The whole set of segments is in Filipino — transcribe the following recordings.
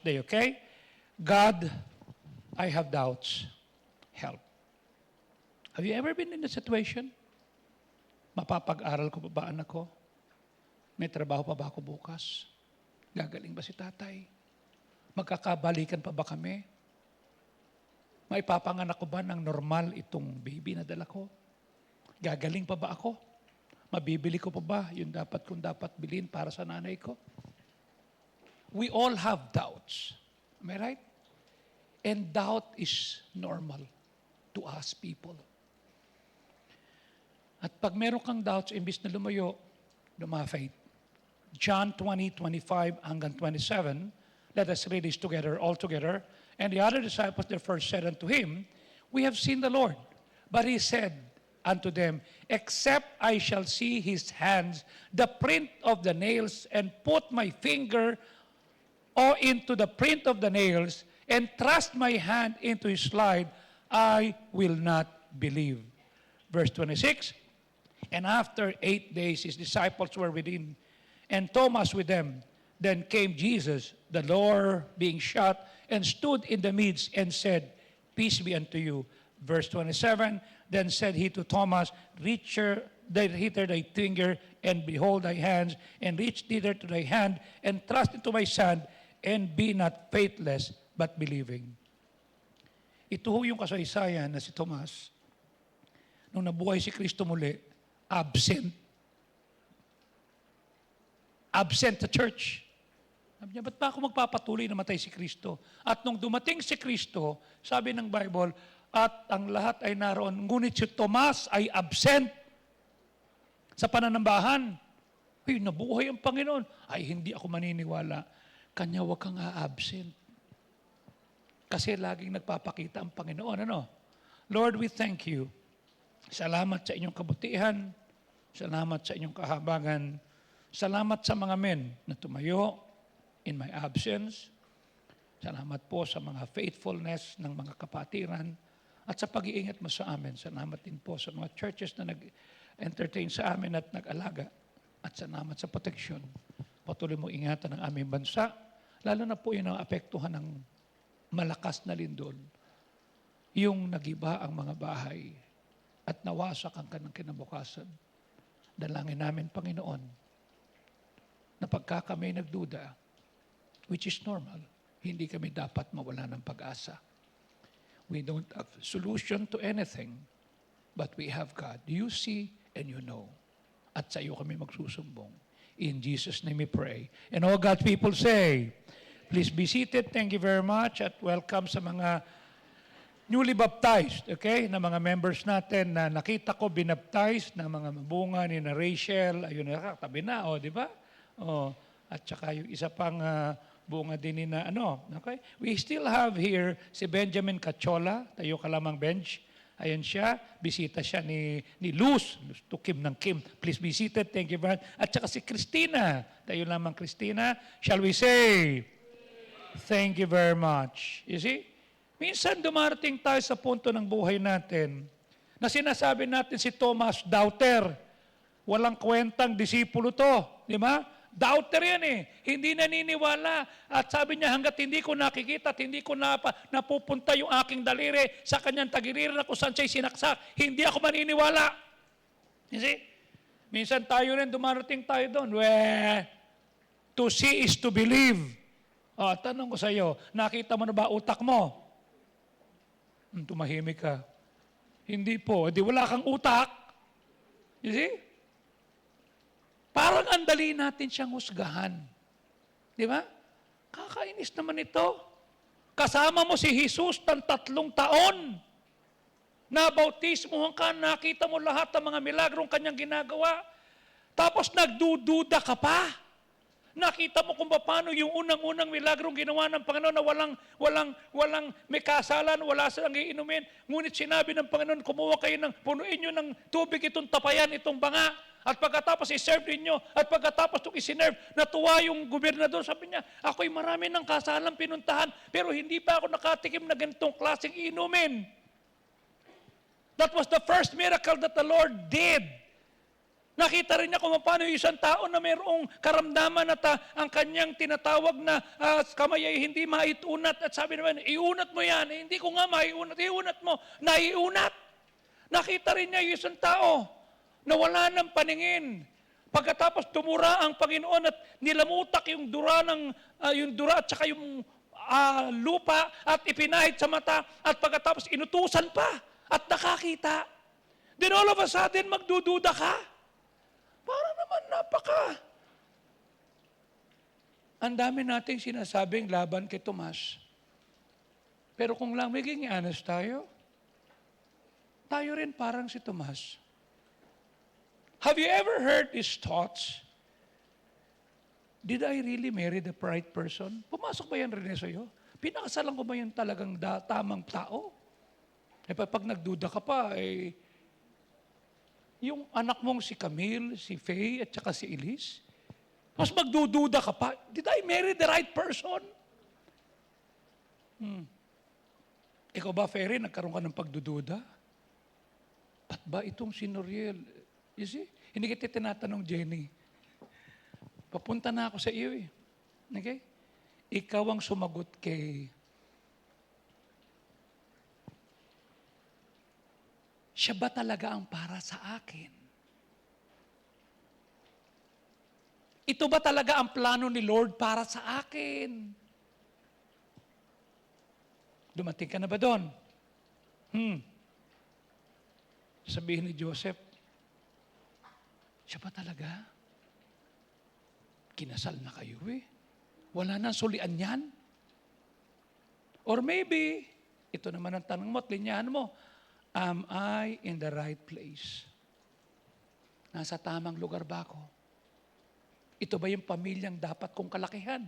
Day, okay? God, I have doubts. Help. Have you ever been in a situation? Mapapag-aral ko pa ba anak ko? May trabaho pa ba ako bukas? Gagaling ba si tatay? Magkakabalikan pa ba kami? Maipapanganak ko ba ng normal itong baby na dala ko? Gagaling pa ba ako? Mabibili ko pa ba yung dapat kong dapat bilhin para sa nanay ko? We all have doubts. Am I right? And doubt is normal to us people. At pag meron kang doubts, imbis na lumayo, lumafay. John 20:25 hanggang 27, let us read this together, all together. And the other disciples therefore said unto him, We have seen the Lord. But he said unto them, Except I shall see his hands, the print of the nails, and put my finger into the print of the nails, and thrust my hand into his side, I will not believe. Verse 26, And after 8 days his disciples were within, and Thomas with them. Then came Jesus, the door being shut, and stood in the midst, and said, Peace be unto you. Verse 27, Then said he to Thomas, Reach hither thy finger, and behold thy hands, and reach thither to thy hand, and thrust into my side, and be not faithless, but believing. Ito ho yung kasaysayan na si Tomas, nung nabuhay si Kristo muli, absent. Absent sa church. Sabi niya, ba't pa ako magpapatuloy na matay si Kristo? At nung dumating si Kristo, sabi ng Bible, at ang lahat ay naroon, ngunit si Tomas ay absent sa pananambahan. Ay, nabuhay ang Panginoon. Ay, hindi ako maniniwala. Kanya wag kang a-absent. Kasi laging nagpapakita ang Panginoon. Ano? Lord, we thank you. Salamat sa inyong kabutihan. Salamat sa inyong kahabagan. Salamat sa mga men na tumayo in my absence. Salamat po sa mga faithfulness ng mga kapatiran at sa pag-iingat mo sa amin. Salamat din po sa mga churches na nag-entertain sa amin at nag-alaga. At salamat sa proteksyon. Patuloy mo ingatan ang aming bansa, lalo na po yun ang apektuhan ng malakas na lindol. Yung nagiba ang mga bahay at nawasak ang kanang kinabukasan. Dalangin namin, Panginoon, na pagka kami nagduda, which is normal, hindi kami dapat mawala ng pag-asa. We don't have solution to anything, but we have God. You see and you know. At sa iyo kami magsusumbong. In Jesus' name we pray. And all God's people say, please be seated. Thank you very much at welcome sa mga newly baptized, okay, na mga members natin na nakita ko binaptized na mga bunga ni na Rachel, ayun na, tabi na, di ba? At saka yung isa pang bunga din ni na, okay? We still have here si Benjamin Cachola, tayo ka lamang bench. Ayan siya, bisita siya ni Luz, to Kim ng Kim. Please be seated, thank you very much. At saka si Christina, tayo lamang Christina. Shall we say, thank you very much. You see? Minsan dumarating tayo sa punto ng buhay natin na sinasabi natin si Thomas, doubter. Walang kwentang disipulo to. Di ba? Doubter yan eh. Hindi naniniwala. At sabi niya, hanggat hindi ko nakikita at hindi ko napupunta yung aking daliri sa kanyang tagiliran na kung saan siya'y sinaksak, hindi ako maniniwala. You see? Minsan tayo rin, dumarating tayo doon. To see is to believe. Tanong ko sa iyo, nakita mo na ba utak mo? Tumahimik ka. Hindi po. Di wala kang utak. You see? Parang andali natin siyang husgahan. Di ba? Kakainis naman ito. Kasama mo si Jesus ng 3 taon. Nabautismohan ka, nakita mo lahat ng mga milagrong kanyang ginagawa. Tapos nagdududa ka pa. Nakita mo kung paano yung unang-unang milagrong ginawa ng Panginoon na walang may kasalan, wala silang iinumin. Ngunit sinabi ng Panginoon, kumuha kayo punuin nyo ng tubig itong tapayan, itong banga. At pagkatapos i-serve ninyo, at pagkatapos itong isinerve, natuwa yung gobernador, sabi niya, ako'y marami ng kasalang pinuntahan, pero hindi pa ako nakatikim na ganitong klaseng inumin. That was the first miracle that the Lord did. Nakita rin niya kung paano yung isang tao na mayroong karamdaman at ang kanyang tinatawag na kamay ay hindi maitunat. At sabi naman, iunat mo yan. Hindi ko nga maiunat. Iunat mo. Naiunat. Nakita rin niya yung isang tao na wala ng paningin. Pagkatapos tumura ang Panginoon at nilamutak yung dura at saka yung lupa at ipinahid sa mata at pagkatapos inutusan pa at nakakita. Then all of a sudden, magdududa ka. Para naman ang dami nating sinasabing laban kay Tomas. Pero kung lang maging honest tayo rin parang si Tomas. Have you ever heard these thoughts? Did I really marry the right person? Pumasok ba yan rin sa'yo? Pinakasalan ko ba yung talagang tamang tao? Pag nagduda ka pa, yung anak mong si Camille, si Faye, at saka si Elise, mas magdududa ka pa, did I marry the right person? Ikaw ba, Ferry, nagkaroon ka ng pagdududa? Ba't ba itong si Noriel? You see? Hindi kita tinatanong, Jenny. Papunta na ako sa iyo eh. Okay? Ikaw ang sumagot kay siya ba talaga ang para sa akin? Ito ba talaga ang plano ni Lord para sa akin? Dumating ka na ba doon? Sabihin ni Joseph, siya ba talaga? Kinasal na kayo eh. Wala nang sulian yan. Or maybe, ito naman ang tanong mo at linyahan mo, am I in the right place? Nasa tamang lugar ba ako? Ito ba yung pamilyang dapat kong kalakihan?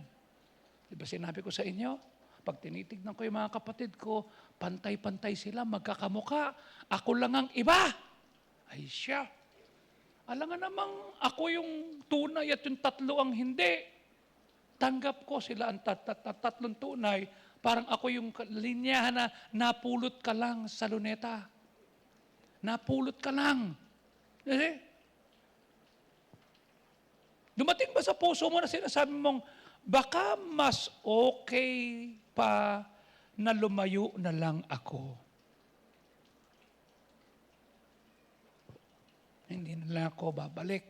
Diba sinabi ko sa inyo? Pag tinitignan ko yung mga kapatid ko, pantay-pantay sila, magkakamuka. Ako lang ang iba. Ay siya. Alam nga namang ako yung tunay at yung tatlo ang hindi. Tanggap ko sila ang tatlong tunay. Parang ako yung linyahan na napulot ka lang sa luneta. Napulot ka lang. Dumating ba sa puso mo na sinasabi mong, baka mas okay pa na lumayo na lang ako. Hindi na lang ako babalik.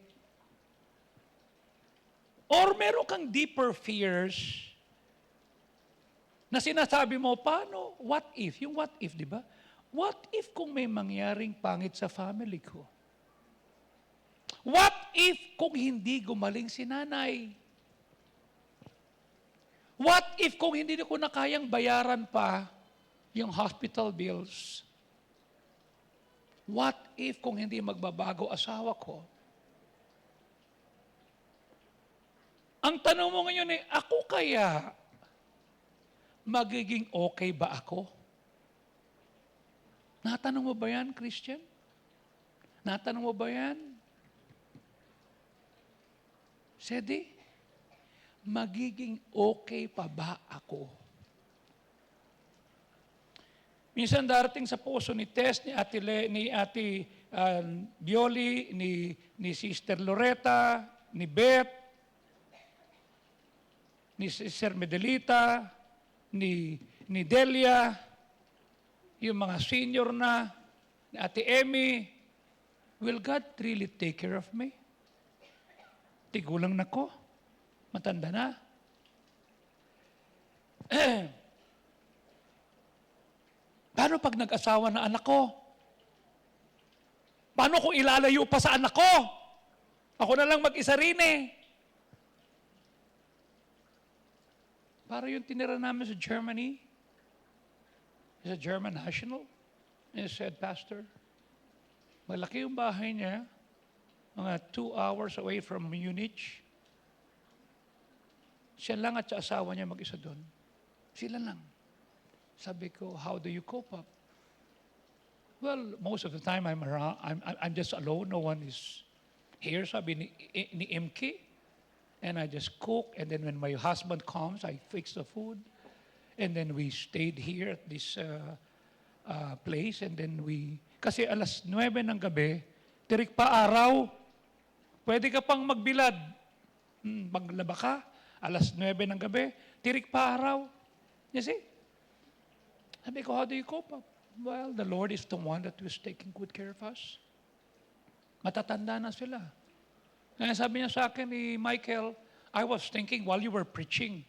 Or meron kang deeper fears na sinasabi mo, paano? What if? Yung what if, di ba? What if kung may mangyaring pangit sa family ko? What if kung hindi gumaling si nanay? What if kung hindi ko na kayang bayaran pa yung hospital bills? What if kung hindi magbabago asawa ko? Ang tanong mo ngayon ako kaya magiging okay ba ako? Natanong mo ba yan, Christian? Natanong mo ba yan? Sedi, magiging okay pa ba ako? Minsan darating sa puso ni Tess, ni Ate Bioli, ni Sister Loretta, ni Beth, ni Sister Medelita, ni Delia, yung mga senior na, ni Ate Emmy, will God really take care of me? Tigulang na ko. Matanda na. Paano pag nag-asawa na anak ko? Paano kung ilalayo pa sa anak ko? Ako na lang mag-isa rin eh. Para yung tinira namin sa Germany, he's a German national, and he said, Pastor, malaki yung bahay niya, mga 2 hours away from Munich. Siya lang at sa asawa niya mag-isa doon. Sila lang. Sabi ko, how do you cope up? Well, most of the time I'm around, I'm just alone. No one is here. Sabi ni MK. And I just cook. And then when my husband comes, I fix the food. And then we stayed here at this place. And then kasi 9:00 ng gabi, tirik pa araw. Pwede ka pang magbilad. Maglaba ka, alas 9 ng gabi, tirik pa araw. You see? Sabi ko, how do you cope up? Well, the Lord is the one that was taking good care of us. Matatanda na sila. Kaya sabi niya sa akin ni Michael, I was thinking while you were preaching,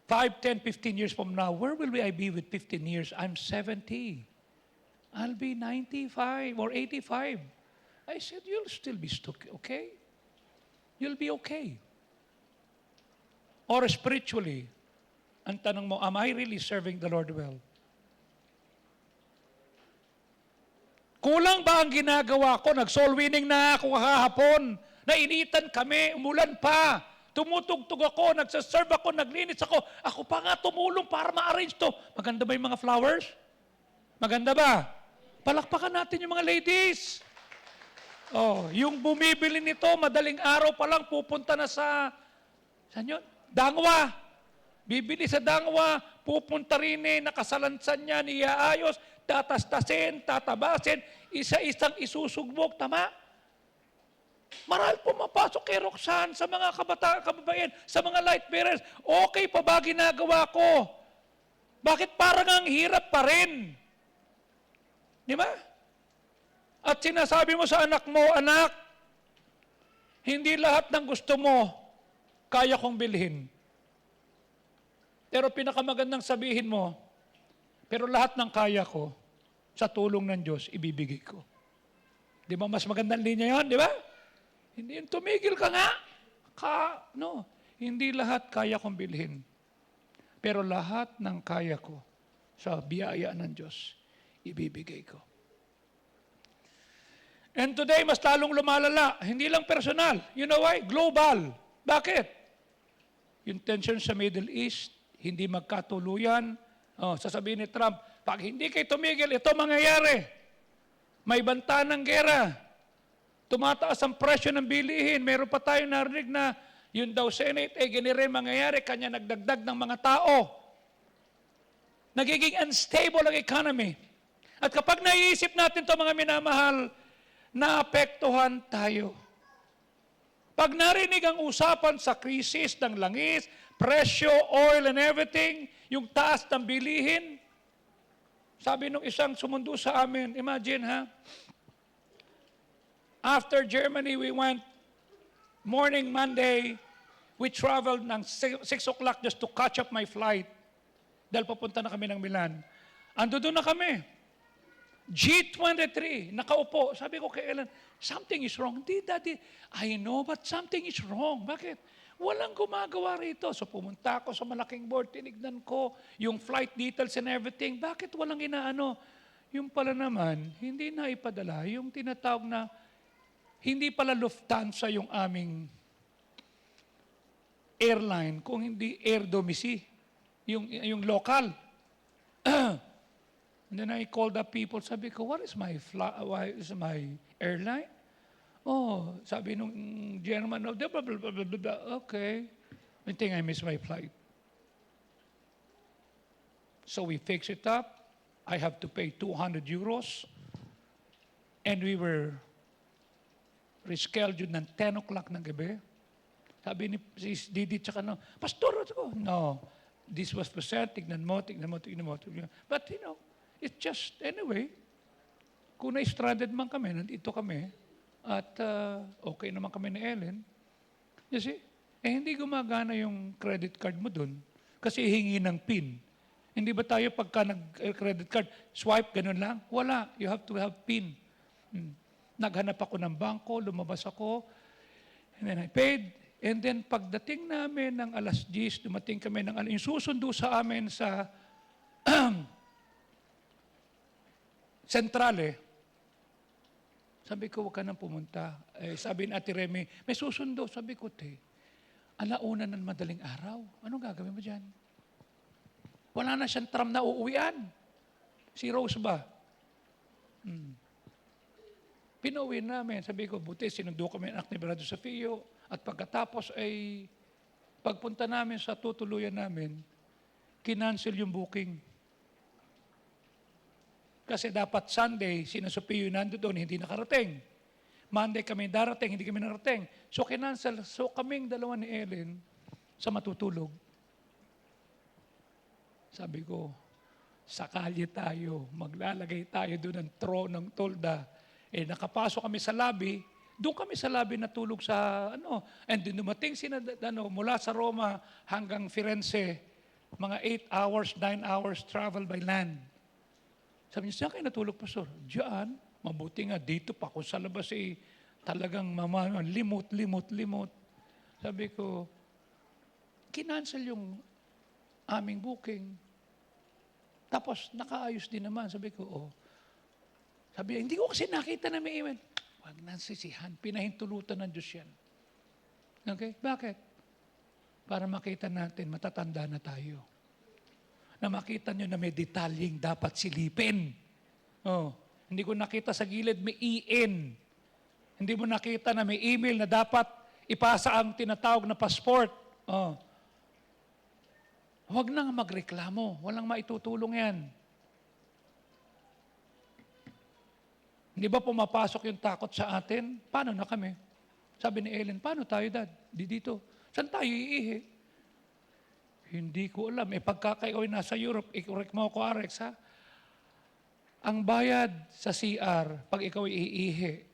5, 10, 15 years from now, where will I be with 15 years? I'm 70. I'll be 95 or 85. I said, you'll still be okay. You'll be okay. Or spiritually, ang tanong mo, am I really serving the Lord well? Kulang ba ang ginagawa ko? Nag-soul winning na ako kahapon. Nainitan kami, umulan pa. Tumutugtog ako, nagsaserve ako, naglinis ako. Ako pa nga tumulong para ma-arrange to. Maganda ba yung mga flowers? Maganda ba? Palakpakan natin yung mga ladies. Oh, yung bumibili nito, madaling araw pa lang pupunta na sa, saan yun? Dangwa. Bibili sa Dangwa, pupunta rin nakasalansan niya, iaayos, tatastasin, tatabasin, isa-isang isusugbog, tama? Marahil pumapasok kay Roxanne sa mga kababayan, sa mga light bearers. Okay pa ba ginagawa ko? Bakit parang ang hirap pa rin? Di ba? At sinasabi mo sa anak mo, anak, hindi lahat ng gusto mo, kaya kong bilhin. Pero pinakamagandang sabihin mo, pero lahat ng kaya ko, sa tulong ng Diyos, ibibigay ko. Di ba mas magandang linya yun, di ba? Hindi tumigil ka nga. No, hindi lahat kaya kong bilhin. Pero lahat ng kaya ko, sa biyaya ng Diyos, ibibigay ko. And today, mas lalong lumalala. Hindi lang personal. You know why? Global. Bakit? Yung tension sa Middle East, hindi magkatuluyan. Sasabihin ni Trump, pag hindi kayo tumigil, ito mangyayari. May banta ng gera. Tumataas ang presyo ng bilihin. Meron pa tayong narinig na yun daw Senate, ganire mangyayari, kanya nagdagdag ng mga tao. Nagiging unstable ang economy. At kapag naiisip natin ito, mga minamahal, naapektuhan tayo. Pag narinig ang usapan sa krisis ng langis, presyo, oil and everything, yung taas ng bilihin, sabi nung isang sumundo sa amin, imagine after Germany, we went morning Monday, we traveled ng 6 o'clock just to catch up my flight. Dahil papunta na kami ng Milan. Ando doon na kami. G23, nakaupo. Sabi ko kay Ellen, something is wrong. Hindi, Daddy. I know, but something is wrong. Bakit? Walang gumagawa rito. So pumunta ako sa malaking board, tinignan ko yung flight details and everything. Bakit walang inaano? Yung pala naman, hindi na ipadala. Yung tinatawag na, hindi pala Lufthansa yung aming airline, kung hindi Air Domisi, yung local. And then I called the people, sabi ko, what is my airline? Oh, sabi nung German, blah, blah, blah, blah, blah. Okay. I think I missed my flight. So we fix it up. I have to pay 200 euros. And we were rescheduled ng 10 o'clock ng gabi. Sabi ni Didi, tsaka Pastor, no, this was present, tignan mo. But it's just, anyway, kung na-stranded man kami, nandito kami, at okay naman kami ni Ellen, you see, hindi gumagana yung credit card mo dun, kasi hingi ng PIN. Hindi ba tayo pagka nag-credit card, swipe, ganun lang? Wala, you have to have PIN. Naghanap ako ng bangko, lumabas ako, and then I paid, and then pagdating namin ng alas 10, dumating kami ng yung susundo sa amin sa Centrale. Sabi ko, huwag ka nang pumunta. Sabi ni Ate Remy, may susundo. Sabi ko, alauna ng madaling araw. Anong gagawin mo dyan? Wala na siyang tram na uuwian. Si Rose ba? Pinauwi namin. Sabi ko, buti, sinundo kami ang anak ni Brado Safio. At pagkatapos ay, pagpunta namin sa tutuluyan namin, kinancel yung booking. Kasi dapat Sunday, sinasupio nando doon, hindi nakarating. Monday kami darating, hindi kami narating. So kinansel. So kaming dalawa ni Ellen sa matutulog. Sabi ko, sa kalye tayo, maglalagay tayo doon ng ng tolda. Nakapasok kami sa lobby, doon kami sa lobby natulog sa and din dumating mula sa Roma hanggang Firenze, mga 8 hours, 9 hours travel by land. Sabi niya, saan kayo natulog, Pastor? Diyan, mabuti nga dito pa kung sa labas talagang limot. Sabi ko, kinansel yung aming booking. Tapos, nakaayos din naman. Sabi ko, Sabi niya, hindi ko kasi nakita na may email. Huwag nansisihan. Pinahintulutan ng Diyos yan. Okay? Bakit? Para makita natin, matatanda na tayo. Na makita nyo na may detalyeng dapat silipin. Hindi ko nakita sa gilid may EN. Hindi mo nakita na may email na dapat ipasa ang tinatawag na passport. Huwag nang magreklamo. Walang maitutulong yan. Hindi ba pumapasok yung takot sa atin? Paano na kami? Sabi ni Ellen, paano tayo, Dad? Di dito. Saan tayo iihi? Hindi ko alam. Pagka kayo nasa Europe, i-correct mo ako, Arex, ha? Ang bayad sa CR, pag ikaw iihi,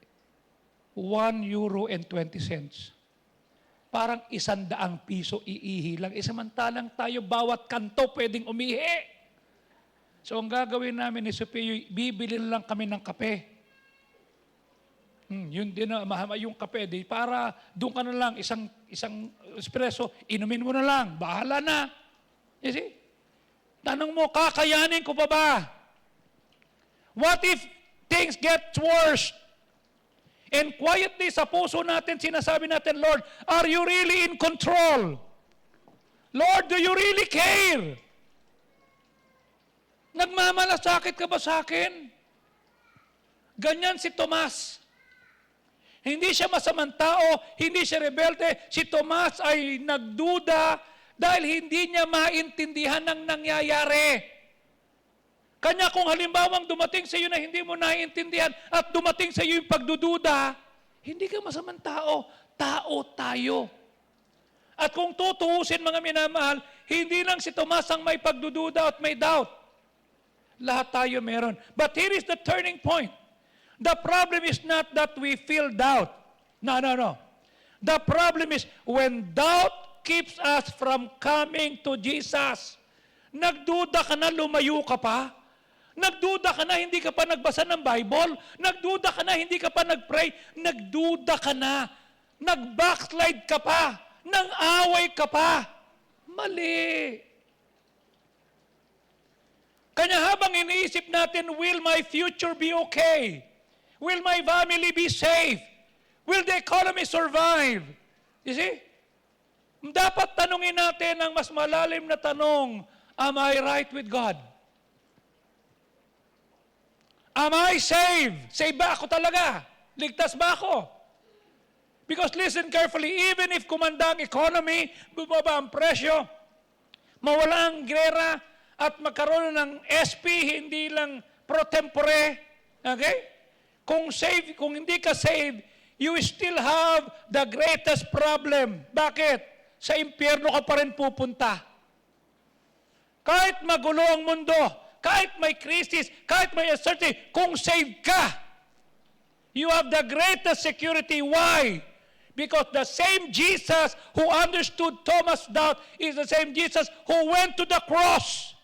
€1.20. Parang 100 piso iihi lang. Samantalang tayo, bawat kanto pwedeng umihi. So ang gagawin namin ni Superior, bibili lang kami ng kape. Yun din na, yung kape, para doon ka na lang, isang espresso, inumin mo na lang, bahala na. You see? Tanong mo, kakayanin ko ba? What if things get worse? And quietly sa puso natin, sinasabi natin, Lord, are you really in control? Lord, do you really care? Nagmamalasakit ka ba sa akin? Ganyan si Tomas. Hindi siya masamang tao, hindi siya rebelde. Si Tomas ay nagduda dahil hindi niya maintindihan ng nangyayari. Kanya kung halimbawang dumating sa iyo na hindi mo naiintindihan at dumating sa iyo yung pagdududa, hindi ka masamang tao. Tao tayo. At kung tutuusin mga minamahal, hindi lang si Tomas ang may pagdududa at may doubt. Lahat tayo meron. But here is the turning point. The problem is not that we feel doubt. No. The problem is when doubt keeps us from coming to Jesus. Nagduda ka na, lumayo ka pa. Nagduda ka na, hindi ka pa nagbasa ng Bible. Nagduda ka na, hindi ka pa nagpray. Nagduda ka na. Nag-backslide ka pa. Nang-away ka pa. Mali. Kanya habang iniisip natin, will my future be okay? Will my family be safe? Will the economy survive? You see? Dapat tanungin natin ang mas malalim na tanong, am I right with God? Am I saved? Saved ba ako talaga? Ligtas ba ako? Because listen carefully, even if kumanda ang economy, bumaba ang presyo, mawala ang gera, at magkaroon ng SP, hindi lang pro tempore, okay? Kung hindi ka saved, you still have the greatest problem. Bakit? Sa impyerno ka pa rin pupunta. Kahit magulo ang mundo, kahit may crisis, kahit may uncertainty, kung saved ka, you have the greatest security. Why? Because the same Jesus who understood Thomas' doubt is the same Jesus who went to the cross.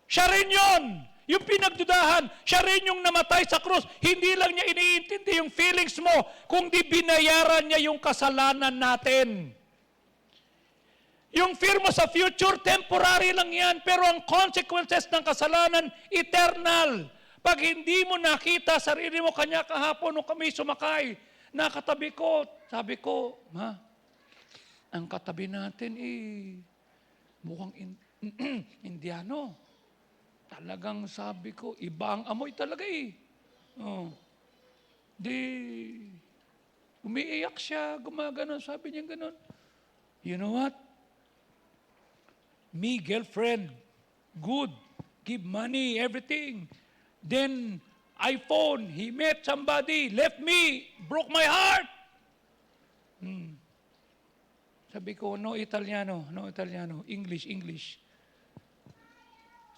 Siya rin yun. Yung pinagdudahan, siya rin yung namatay sa krus. Hindi lang niya iniintindi yung feelings mo, kundi binayaran niya yung kasalanan natin. Yung fear mo sa future, temporary lang yan. Pero ang consequences ng kasalanan, eternal. Pag hindi mo nakita, sarili mo kanya kahapon nung kami sumakay, nakatabi ko, sabi ko, Ma, ang katabi natin mukhang Indiano. Talagang sabi ko, iba ang amoy talaga umiiyak siya, gumaganon, sabi niya ganon. You know what? Me, girlfriend, good, give money, everything. Then, iPhone, he met somebody, left me, broke my heart. Sabi ko, no Italiano, English.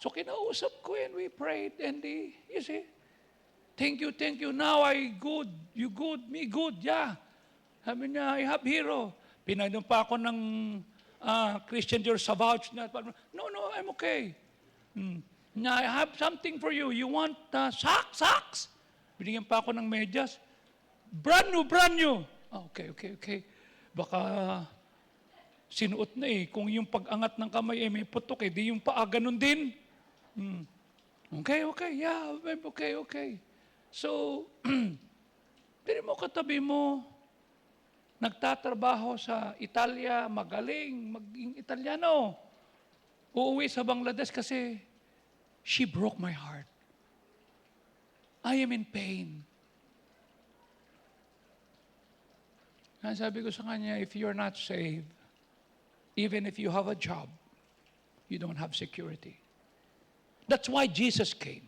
So kinausap ko and we prayed and you see, thank you, now I good, you good, me good, yeah. Sabi niya, I have hero. Pinainom pa ako ng Christian Dior sa vouch na, no, I'm okay. I have something for you. You want socks? Binigyan pa ako ng medyas. Brand new. Okay. Baka sinuot na Kung yung pag-angat ng kamay may putok di yung paa ganun din. Okay. Yeah, okay. So, pero mo katabi mo, nagtatrabaho sa Italia, magaling, maging Italiano. Uuwi sa Bangladesh kasi she broke my heart. I am in pain. Kaya sabi ko sa kanya, if you're not saved, even if you have a job, you don't have security. That's why Jesus came.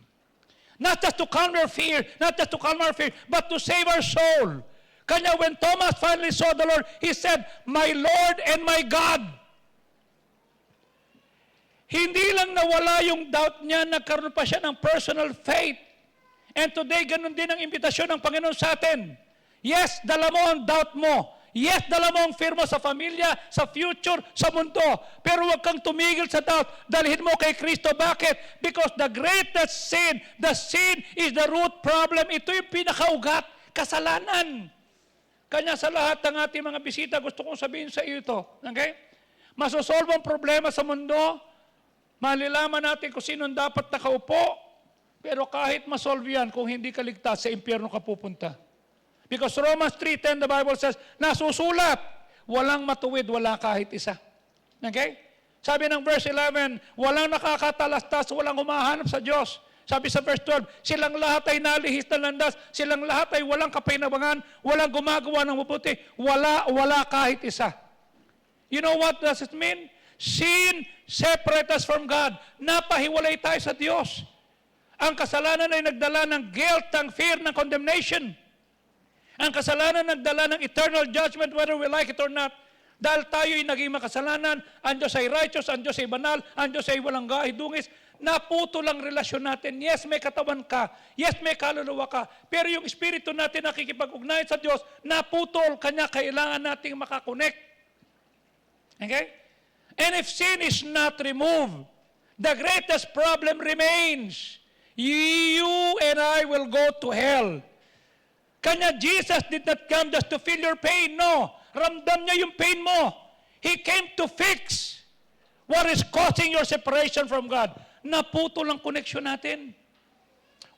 Not just to calm our fear, but to save our soul. Kanya when Thomas finally saw the Lord, he said, "My Lord and my God." Hindi lang nawala yung doubt niya, nagkaroon pa siya ng personal faith. And today, ganun din ang imbitasyon ng Panginoon sa atin. Yes, dala mo ang doubt mo. Yes, dala mo ang fear mo sa pamilya, sa future, sa mundo. Pero huwag kang tumigil sa doubt. Dalhin mo kay Kristo. Bakit? Because the greatest sin, the sin is the root problem. Ito yung pinakaugat, kasalanan. Kanya sa lahat ng ating mga bisita, gusto kong sabihin sa iyo ito. Okay? Masosolve ang problema sa mundo. Malalaman natin kung sino dapat nakaupo. Pero kahit masolve yan, kung hindi ka ligtas, sa impyerno ka pupunta. Because Romans 3:10, the Bible says, nasusulat, walang matuwid, wala kahit isa. Okay? Sabi ng verse 11, walang nakakatalastas, walang humahanap sa Diyos. Sabi sa verse 12, silang lahat ay nalihis na landas, silang lahat ay walang kapaynabangan, walang gumagawa ng mabuti, wala kahit isa. You know what does it mean? Sin separates us from God. Napahiwalay tayo sa Diyos. Ang kasalanan ay nagdala ng guilt, ng fear, ng condemnation. Ang kasalanan nagdala ng eternal judgment whether we like it or not. Dahil tayo ay naging makasalanan, ang Diyos ay righteous, ang Diyos ay banal, ang Diyos ay walang dungis, naputol ang relasyon natin. Yes, may katawan ka. Yes, may kaluluwa ka. Pero yung espiritu natin nakikipag-ugnayan sa Diyos, naputol. Kanya kailangan nating makakonect. Okay? And if sin is not removed, the greatest problem remains. You and I will go to hell. Kanya Jesus did not come just to feel your pain. No. Ramdam niya yung pain mo. He came to fix what is causing your separation from God. Naputol ang connection natin.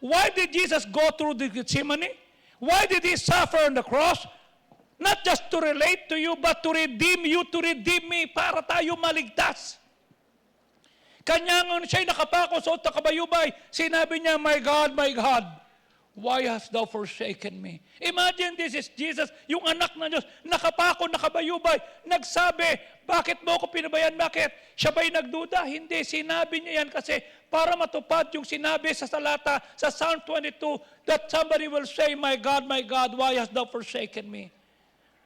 Why did Jesus go through the Gethsemane? Why did He suffer on the cross? Not just to relate to you, but to redeem you, to redeem me, para tayo maligtas. Kanya nga siya'y nakapako sa kabayubay, sinabi niya, my God, why hast thou forsaken me? Imagine this is Jesus, yung anak ng Diyos, nakapako, nakabayubay, nagsabi, bakit mo ako pinabayaan? Bakit? Siya ba'y nagduda? Hindi, sinabi niya yan kasi para matupad yung sinabi sa salata, sa Psalm 22, that somebody will say, my God, why hast thou forsaken me?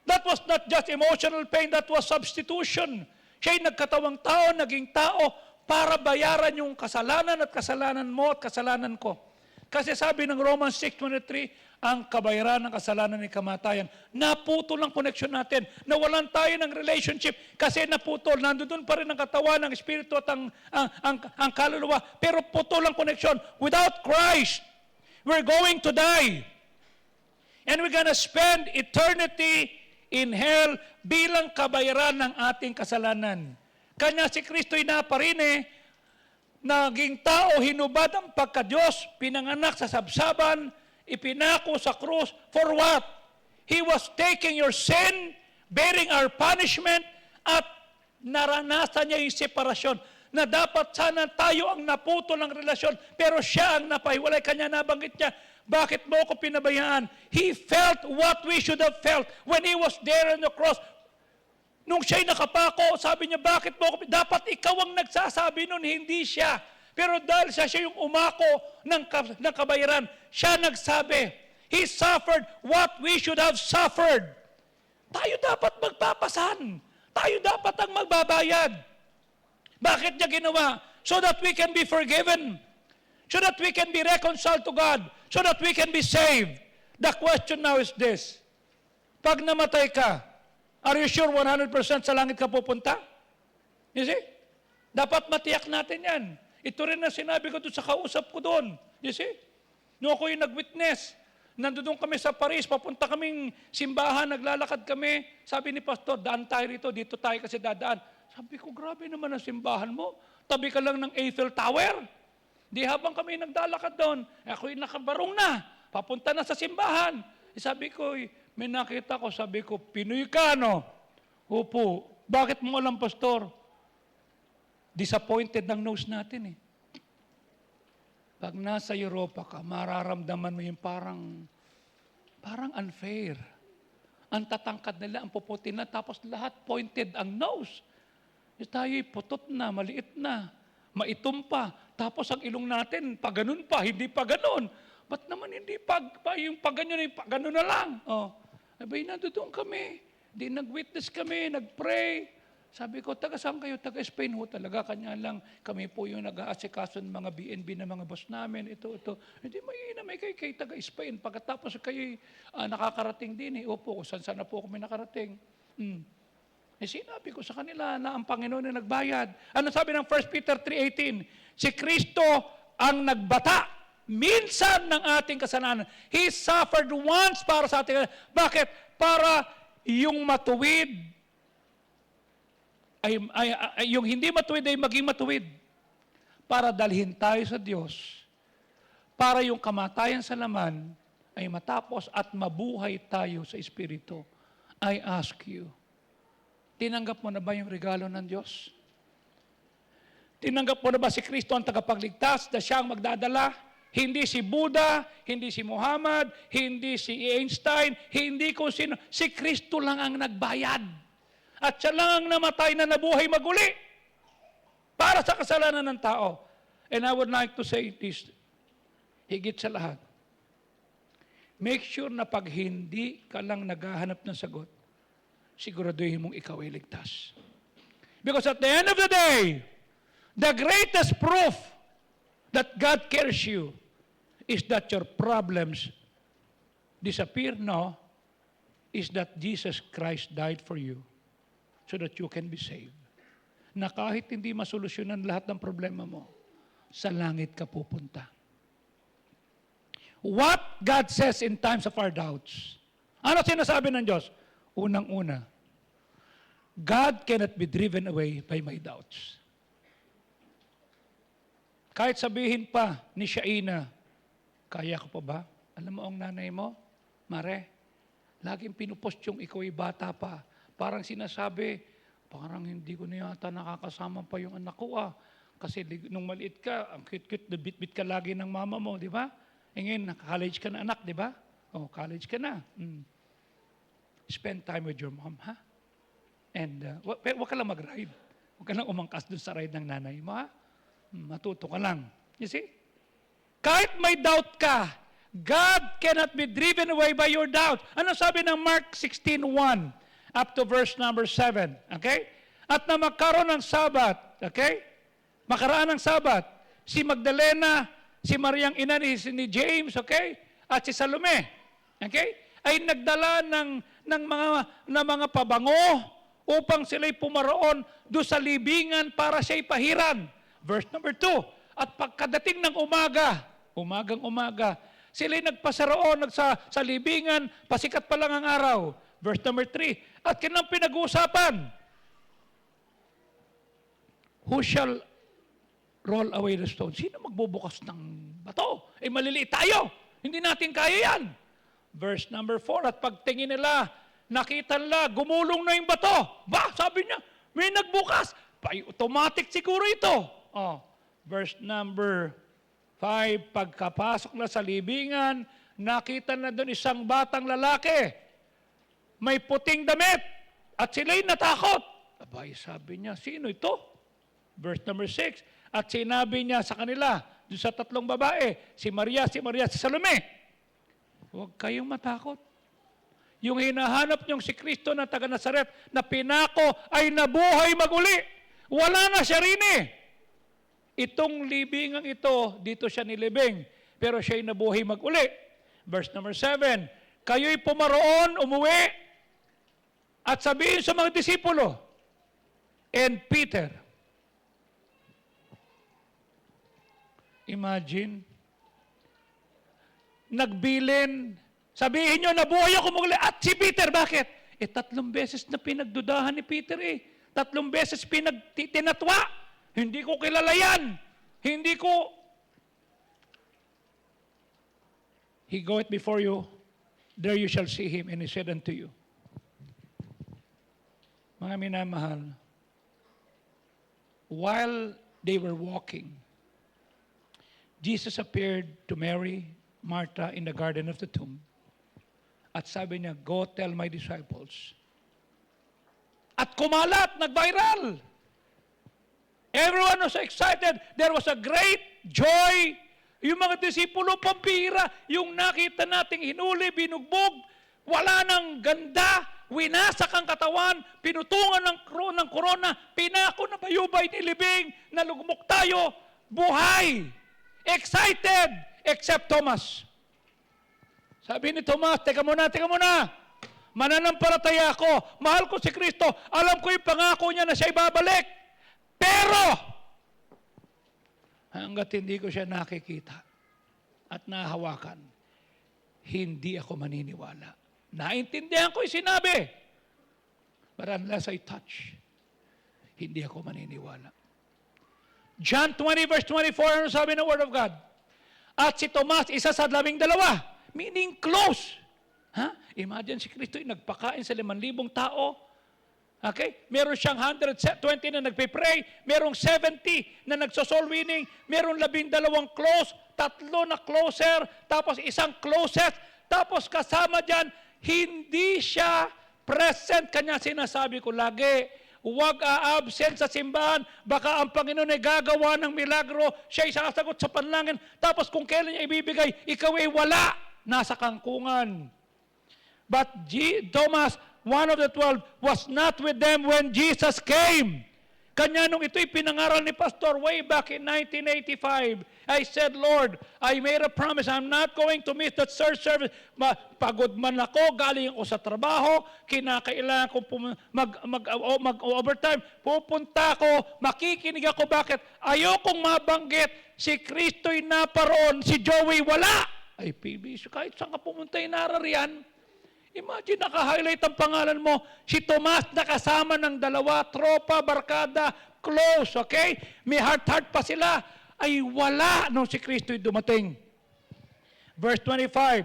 That was not just emotional pain, that was substitution. Siya'y nagkatawang tao, naging tao, para bayaran yung kasalanan at kasalanan mo at kasalanan ko. Kasi sabi ng Romans 6:23, ang kabayaran ng kasalanan ay kamatayan. Naputol ang connection natin. Nawalan tayo ng relationship kasi naputol. Nandoon pa rin ang katawan, ang espiritu at ang kaluluwa. Pero putol ang connection. Without Christ, we're going to die. And we're gonna spend eternity in hell bilang kabayaran ng ating kasalanan. Kanya si Kristo'y naparine, naging tao, hinubad ang pagka-Diyos, pinanganak sa sabsaban, ipinako sa krus. For what? He was taking your sin, bearing our punishment, at naranasan niya yung separasyon na dapat sana tayo ang naputol ng relasyon, pero siya ang napahiwalay. Kanya nabanggit niya, bakit mo ako pinabayaan? He felt what we should have felt when He was there on the cross. Nung siya'y nakapako, sabi niya, bakit mo ako? Dapat ikaw ang nagsasabi nun, hindi siya. Pero dahil siya yung umako ng kabayaran, siya nagsabi, He suffered what we should have suffered. Tayo dapat magpapasan. Tayo dapat ang magbabayad. Bakit niya ginawa? So that we can be forgiven. So that we can be reconciled to God. So that we can be saved. The question now is this. Pag namatay ka, are you sure 100% sa langit ka pupunta? You see? Dapat matiyak natin yan. Ito rin na sinabi ko doon sa kausap ko doon. You see? Noong ako yung nag-witness, nandoon kami sa Paris, papunta kaming simbahan, naglalakad kami. Sabi ni Pastor, daan tayo rito, dito tayo kasi dadaan. Sabi ko, grabe naman ang simbahan mo. Tabi ka lang ng Eiffel Tower. Di habang kami naglalakad doon, ako'y nakabarong na. Papunta na sa simbahan. Sabi ko, may nakita ko, sabi ko, Pinoy ka, no? Opo. Bakit mo alam, Pastor? Disappointed ng nose natin, eh. Pag nasa Europa ka, mararamdaman mo yung parang unfair. Ang tatangkad nila, ang puputi na, tapos lahat pointed ang nose. Tayo'y putot na, maliit na, maitom pa. Tapos ang ilong natin, paganon pa, hindi pa ganon. Ba't naman hindi yung paganon, yung paganon na lang? Oh. Abay, nandoon kami. Di nag-witness kami, nag-pray. Sabi ko, taga saan kayo? Taga Spain ho talaga. Kanya lang, kami po yung nag-aasikaso ng mga BNB na mga boss namin. Ito. Hindi, may kayo taga Spain. Pagkatapos kayo nakakarating din. Opo, kung saan na po kami nakarating. Sinabi ko sa kanila na ang Panginoon na nagbayad. Ano sabi ng 1 Peter 3:18? Si Kristo ang nagbata minsan ng ating kasalanan. He suffered once para sa ating kasalanan. Bakit? Para yung matuwid, yung hindi matuwid ay maging matuwid. Para dalhin tayo sa Diyos. Para yung kamatayan sa laman ay matapos at mabuhay tayo sa Espiritu. I ask you, tinanggap mo na ba yung regalo ng Diyos? Tinanggap mo na ba si Kristo ang tagapagligtas na siyang magdadala? Hindi si Buddha, hindi si Muhammad, hindi si Einstein, hindi kung sino. Si Kristo lang ang nagbayad. At siya lang ang namatay na nabuhay maguli para sa kasalanan ng tao. And I would like to say this, higit sa lahat. Make sure na pag hindi ka lang naghahanap ng sagot, siguraduhin mong ikaw ay ligtas. Because at the end of the day, the greatest proof that God cares you is that your problems disappear, no? Is that Jesus Christ died for you so that you can be saved. Na kahit hindi masolusyonan lahat ng problema mo, sa langit ka pupunta. What God says in times of our doubts. Ano sinasabi ng Diyos? Unang-una, God cannot be driven away by my doubts. Kahit sabihin pa ni Shaina, kaya ko pa ba? Alam mo ang nanay mo, Mare, laging pinupost yung ikaw ay bata pa. Parang sinasabi, parang hindi ko na yata nakakasama pa yung anak ko Kasi nung maliit ka, ang cute-cute, bit-bit ka lagi ng mama mo, di ba? Ngayon, college ka na anak, di ba? Oh, college ka na. Spend time with your mom, ha? And wag ka lang mag-ride. Wag ka lang umangkas dun sa ride ng nanay mo, ha? Matuto ka lang. You see? Kahit may doubt ka, God cannot be driven away by your doubt. Ano sabi ng Mark 16:1 up to verse number 7? Okay? At na magkaroon ng Sabat, okay? Makaraan ng Sabat, si Magdalena, si Mariang ina ni James, okay? At si Salome, okay? Ay nagdala ng mga pabango upang sila'y pumaroon doon sa libingan para siya'y pahiran. Verse number 2, at pagkadating ng umagang-umaga, sila'y nagpasaroon sa libingan, pasikat pa lang ang araw. Verse number 3, at kinang pinag-uusapan, who shall roll away the stone? Sino magbubukas ng bato? Maliliit tayo. Hindi natin kaya yan. Verse number 4, at pagtingin nila, nakita nila, gumulong na yung bato. Sabi niya, may nagbukas. Automatic siguro ito. Verse number 5, pagkapasok na sa libingan, nakita na doon isang batang lalaki. May puting damit. At sila'y natakot. Abay, sabi niya, sino ito? Verse number 6, at sinabi niya sa kanila, doon sa tatlong babae, si Maria, si Salome, huwag kayong matakot. Yung hinahanap niyong si Kristo na taga Nazaret na pinako ay nabuhay maguli. Wala na siya rin eh. Itong libingang ito, dito siya nilibing, pero siya'y nabuhay maguli. Verse number 7, kayo'y pumaroon, umuwi, at sabihin sa mga disipulo, and Peter. Imagine, nagbilin, sabihin nyo, nabuhay ako maguli, at si Peter, bakit? 3 beses na pinagdudahan ni Peter eh. 3 beses tinatwa. Hindi ko kilala yan. Hindi ko. He goeth before you, there you shall see him, and he said unto you. Mga minamahal, while they were walking, Jesus appeared to Mary, Martha in the garden of the tomb. At sabi niya, go tell my disciples. At kumalat, nag-viral. Everyone was excited. There was a great joy. Yung mga disipulo, pambira, yung nakita nating hinuli, binugbog, wala nang ganda, winasak ang katawan, pinutungan ng korona, pinako na bayubay nilibing, nalugmok tayo, buhay. Excited, except Thomas. Sabi ni Thomas, teka muna. Mananampalataya ako, mahal ko si Kristo, alam ko yung pangako niya na siya ibabalik. Pero, hanggat hindi ko siya nakikita at nahawakan, hindi ako maniniwala. Naintindihan ko yung sinabi. But unless I touch, hindi ako maniniwala. John 20 verse 24, ano sabi ng Word of God? At si Tomas, isa sa 12, meaning close. Imagine si Kristo ay nagpakain sa 5,000 tao. Okay? Meron siyang 120 na nagpe-pray, merong 70 na nagso-soul winning, merong 12 close, 3 na closer, tapos 1 closest, tapos kasama dyan, hindi siya present. Kanya sinasabi ko lagi, huwag a-absent sa simbahan, baka ang Panginoon ay gagawa ng milagro, siya ay sasagot sa panlangin, tapos kung kailan niya ibibigay, ikaw ay wala, nasa kangkungan. But Thomas, one of the 12, was not with them when Jesus came. Kanya nung ito'y pinangaral ni Pastor way back in 1985, I said, Lord, I made a promise, I'm not going to miss that church service. Pagod man ako, galing ako sa trabaho, kinakailangan ko mag-overtime, pupunta ako, makikinig ako. Bakit? Ayokong mabanggit, si Kristo'y naparoon, si Joey wala. Ay, PB, kahit saan ka pumunta, narariyan. Imagine, naka-highlight ang pangalan mo, si Tomas nakasama ng 2, tropa, barkada, close, okay? May heart-heart pa sila. Ay wala nung si Kristo'y dumating. Verse 25,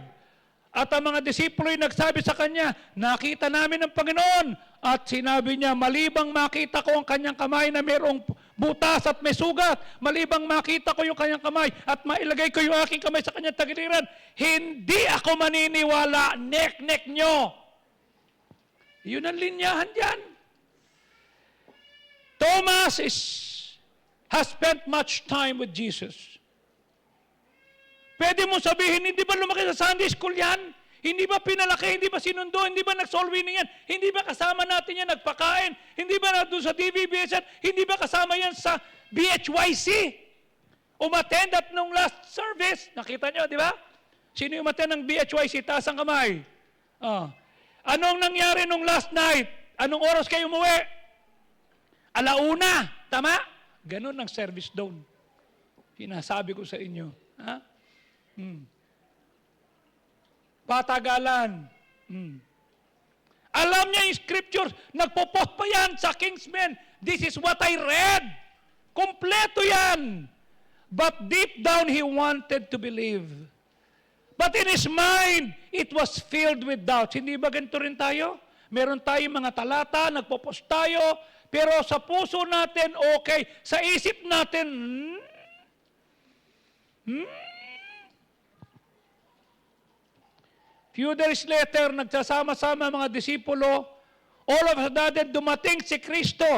at ang mga disipulo'y nagsabi sa kanya, nakita namin ang Panginoon. At sinabi niya, malibang makita ko ang kanyang kamay na mayroong butas at may sugat, malibang makita ko yung kanyang kamay at mailagay ko yung aking kamay sa kanyang tagiliran, hindi ako maniniwala, nek-nek nyo. Yun ang linyahan dyan. Thomas has spent much time with Jesus. Pwede mo sabihin, hindi ba lumaki sa Sunday school yan? Hindi ba pinalaki? Hindi ba sinundo? Hindi ba nag-soul winning yan? Hindi ba kasama natin yan nagpakain? Hindi ba nandun sa DVBS yan? Hindi ba kasama yan sa BHYC? Umattend at nung last service, nakita nyo, di ba? Sino umattend ng BHYC? Taas ang kamay. Anong nangyari nung last night? Anong oras kayo umuwi? 1:00. Tama? Ganun ang service doon. Sinasabi ko sa inyo. Patagalan. Alam niya yung scriptures, nagpo-post pa yan sa Kingsmen. This is what I read. Kompleto yan. But deep down, he wanted to believe. But in his mind, it was filled with doubts. Hindi ba ganito rin tayo? Meron tayong mga talata, nagpo-post tayo, pero sa puso natin, okay. Sa isip natin, Few days later, nagsasama-sama mga disipulo, all of a sudden, dumating si Kristo.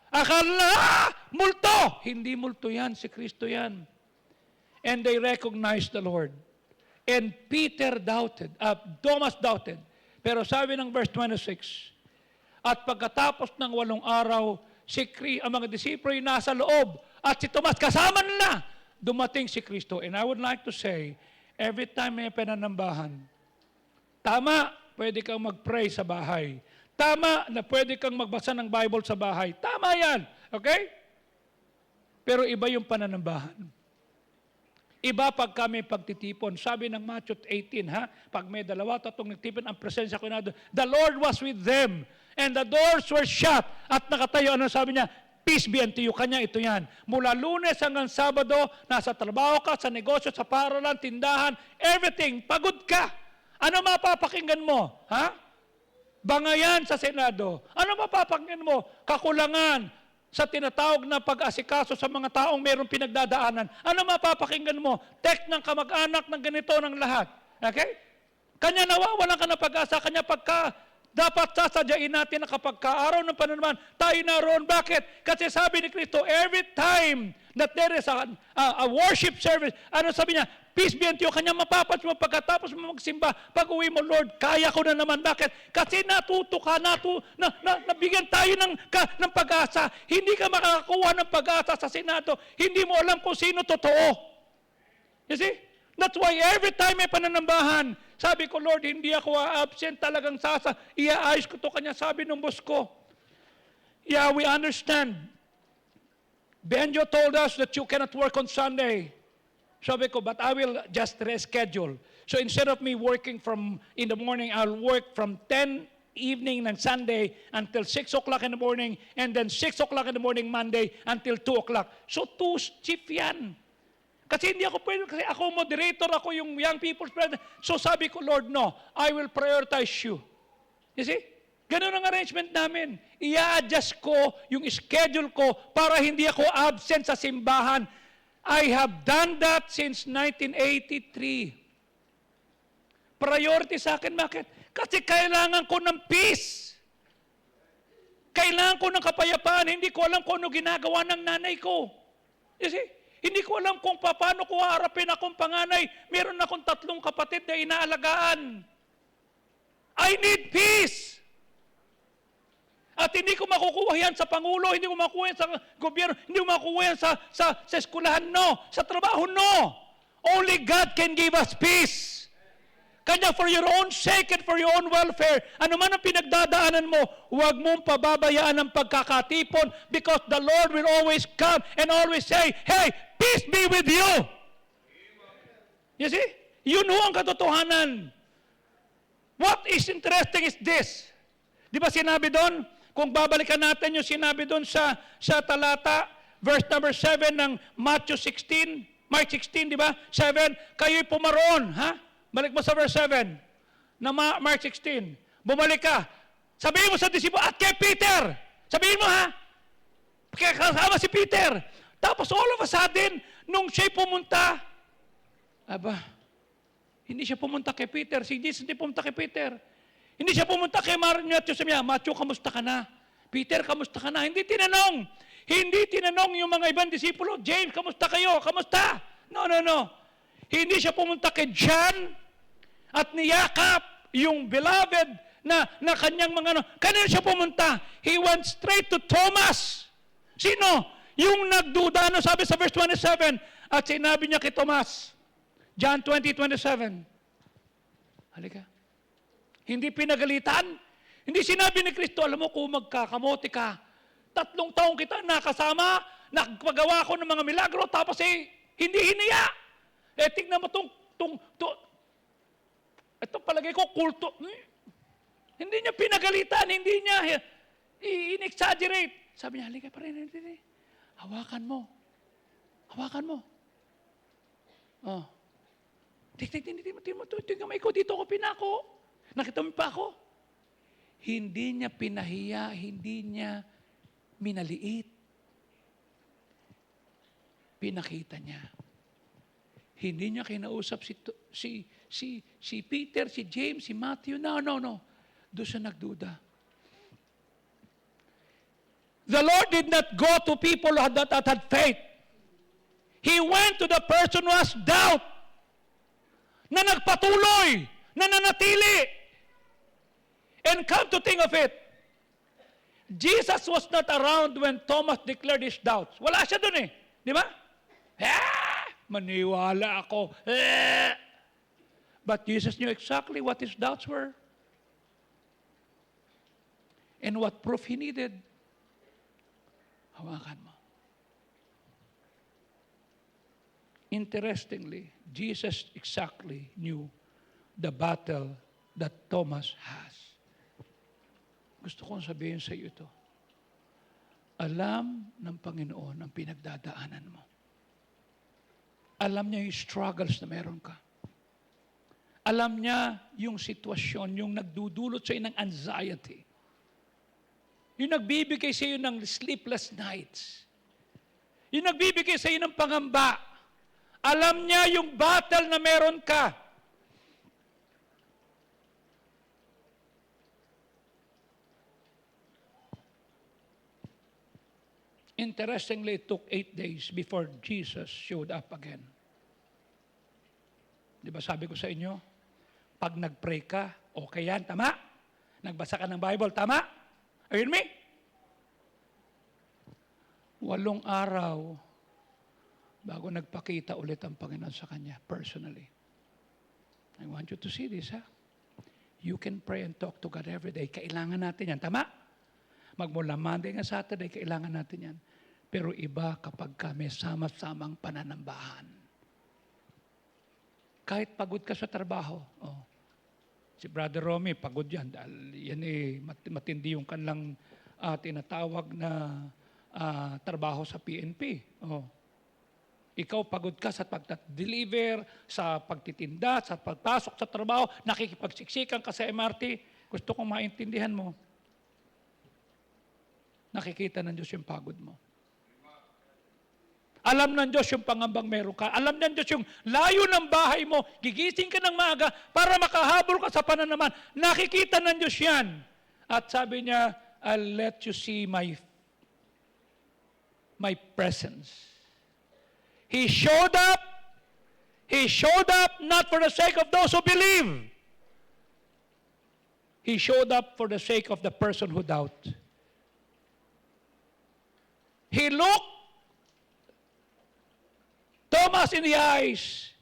Akala, multo! Hindi multo yan, si Kristo yan. And they recognized the Lord. And Peter doubted, Thomas doubted. Pero sabi ng verse 26, at pagkatapos ng 8 araw, ang mga disipulo ay nasa loob, at si Tomas kasama nila, dumating si Kristo. And I would like to say, every time may pananambahan, tama, pwede kang mag-pray sa bahay. Tama na pwede kang magbasa ng Bible sa bahay. Tama yan. Okay? Pero iba yung pananambahan. Iba pag kami pagtitipon. Sabi ng Matthew 18, pag may 2-3 nagtipon, ang presensya ko na doon. The Lord was with them, and the doors were shut. At nakatayo, ano sabi niya? Peace be unto you. Kanya ito yan. Mula Lunes hanggang Sabado, nasa trabaho ka, sa negosyo, sa paralan, tindahan, everything. Pagod ka. Ano mapapakinggan mo? Bangayan sa Senado. Ano mapapakinggan mo? Kakulangan sa tinatawag na pag-asikaso sa mga taong mayroong pinagdadaanan. Ano mapapakinggan mo? Tek ng kamag-anak ng ganito ng lahat. Okay? Kanya nawawalan ka ng pag-asa. Kanya dapat sasadyain natin na kapag araw ng pananaman, tayo naroon. Bakit? Kasi sabi ni Kristo, every time that there is a worship service, ano sabi niya? Peace be unto you. Kanya mapapas mo pagkatapos mo magsimba. Pag uwi mo, Lord, kaya ko na naman. Bakit? Kasi natuto ka, nabigyan tayo ng pag-asa. Hindi ka makakakuha ng pag-asa sa Senado. Hindi mo alam kung sino totoo. You see? That's why every time may pananambahan, sabi ko, Lord, hindi ako absent, talagang iaayos ko to. Kanya sabi ng boss ko, yeah, we understand. Benjo told us that you cannot work on Sunday. Sabi ko, but I will just reschedule. So instead of me working in the morning, I'll work from 10 evening ng Sunday until 6 o'clock in the morning, and then 6 o'clock in the morning Monday until 2 o'clock. So 2 shift yan. Kasi hindi ako pwede, kasi ako moderator, ako yung young people's president. So sabi ko, Lord, no, I will prioritize you. You see? Ganun ang arrangement namin. I-adjust ko yung schedule ko para hindi ako absent sa simbahan. I have done that since 1983. Priority sa akin, bakit? Kasi kailangan ko ng peace. Kailangan ko ng kapayapaan. Hindi ko alam kung ano ginagawa ng nanay ko. You see? Hindi ko alam kung paano ko harapin akong panganay. Meron akong 3 kapatid na inaalagaan. I need peace. At hindi ko makukuha yan sa Pangulo, hindi ko makukuha yan sa gobyerno, hindi ko makukuha yan sa eskwelahan, no. Sa trabaho, no. Only God can give us peace. Kanya for your own sake and for your own welfare, ano man ang pinagdadaanan mo, huwag mong pababayaan ang pagkakatipon because the Lord will always come and always say, hey, peace be with you. You see? Yun ho ang katotohanan. What is interesting is this. Di ba sinabi doon? Kung babalikan natin yung sinabi doon sa talata, verse number 7 ng Matthew 16, Mark 16, di ba? 7, kayo'y pumaroon, Balik mo sa verse 7 na Mark 16. Bumalik ka. Sabihin mo sa disipulo, at kay Peter. Sabihin mo, kaya kasama si Peter. Tapos all of a sudden, nung siya'y pumunta, hindi siya pumunta kay Peter. Si Jesus hindi pumunta kay Peter. Hindi siya pumunta kay Matthew. Sabi niya, Matthew, kamusta ka na? Peter, kamusta ka na? Hindi tinanong. Hindi tinanong yung mga ibang disipulo, James, kamusta kayo? Kamusta? No. Hindi siya pumunta kay John at niyakap yung beloved na kanyang mga Kanino siya pumunta? He went straight to Thomas. Sino? Yung nagduda, sabi sa verse 27, at sinabi niya kay Thomas, John 20:27. Halika. Hindi pinagalitan. Hindi sinabi ni Kristo, alam mo kung magkakamote ka, 3 taong kita nakasama, nagpagawa ko ng mga milagro, tapos hindi hiniya. Tingnan mo itong palagay ko, kulto. Hindi niya pinagalitan, hindi niya in-exaggerate. Sabi niya, halika pa rin. Hawakan mo. Tingnan mo, ikaw dito ako pinako. Nakita mo pa ako? Hindi niya pinahiya, hindi niya minaliit. Pinakita niya. Hindi niya kinausap si Peter, si James, si Matthew. No. Doon siya nagduda. The Lord did not go to people who that had faith. He went to the person who has doubt, na nagpatuloy, na nanatili. And come to think of it, Jesus was not around when Thomas declared his doubts. Wala siya dun eh. Di ba? Maniwala ako. But Jesus knew exactly what his doubts were and what proof he needed. Hawakan mo. Interestingly, Jesus exactly knew the battle that Thomas has. Gusto kong sabihin sa iyo ito. Alam ng Panginoon ang pinagdadaanan mo. Alam niya yung struggles na meron ka. Alam niya yung sitwasyon, yung nagdudulot sa iyo ng anxiety. Yung nagbibigay sa iyo ng sleepless nights. Yung nagbibigay sa iyo ng pangamba. Alam niya yung battle na meron ka. Interestingly, it took 8 days before Jesus showed up again. Di ba sabi ko sa inyo, pag nag-pray ka, okay yan, tama? Nagbasa ka ng Bible, tama? Are you with me? 8 araw bago nagpakita ulit ang Panginoon sa kanya, personally. I want you to see this, ha? You can pray and talk to God every day. Kailangan natin yan, tama? Magmula Monday nga Saturday, kailangan natin yan. Pero iba kapag kami sama-samang pananambahan. Kahit pagod ka sa trabaho, si Brother Romy, pagod yan. Dahil yan matindi yung kanilang tinatawag na trabaho sa PNP. Ikaw pagod ka sa pag-deliver, sa pagtitinda, sa pagpasok sa trabaho, nakikipagsiksikan ka sa MRT. Gusto kong maintindihan mo. Nakikita ng Diyos yung pagod mo. Alam ng Diyos yung pangambang meron ka. Alam ng Diyos yung layo ng bahay mo. Gigising ka ng maaga para makahabol ka sa pananaman. Nakikita ng Diyos yan. At sabi niya, I'll let you see my presence. He showed up. He showed up not for the sake of those who believe. He showed up for the sake of the person who doubt. He looked Thomas in the eyes.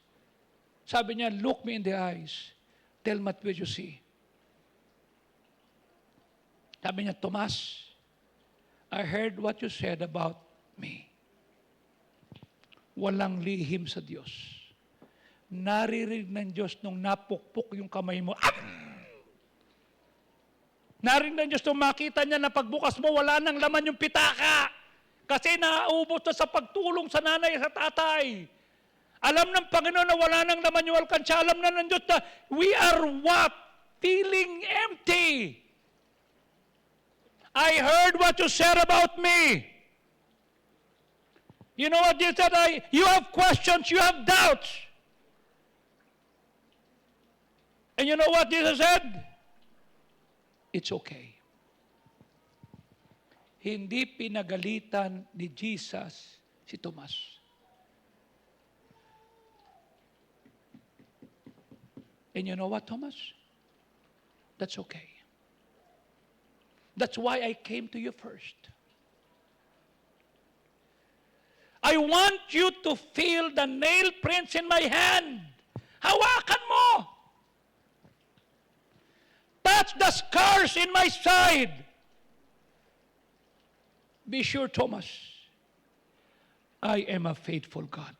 Sabi niya, look me in the eyes. Tell me what you see. Sabi niya, Thomas, I heard what you said about me. Walang lihim sa Diyos. Naririnig ng Diyos nung napukpok yung kamay mo. Narinig ng Diyos nung makita niya na pagbukas mo, wala nang laman yung pitaka. Kasi nauubos na sa pagtulong sa nanay at sa tatay. Alam ng Panginoon na wala nang laman yung alkansya. Alam na ng Diyos na we are what? Feeling empty. I heard what you said about me. You know what Jesus said? You have questions, you have doubts. And you know what Jesus said? It's okay. Hindi pinagalitan ni Jesus si Tomas. And you know what, Thomas? That's okay. That's why I came to you first. I want you to feel the nail prints in my hand. Hawakan mo. Touch the scars in my side. Be sure, Thomas, I am a faithful God.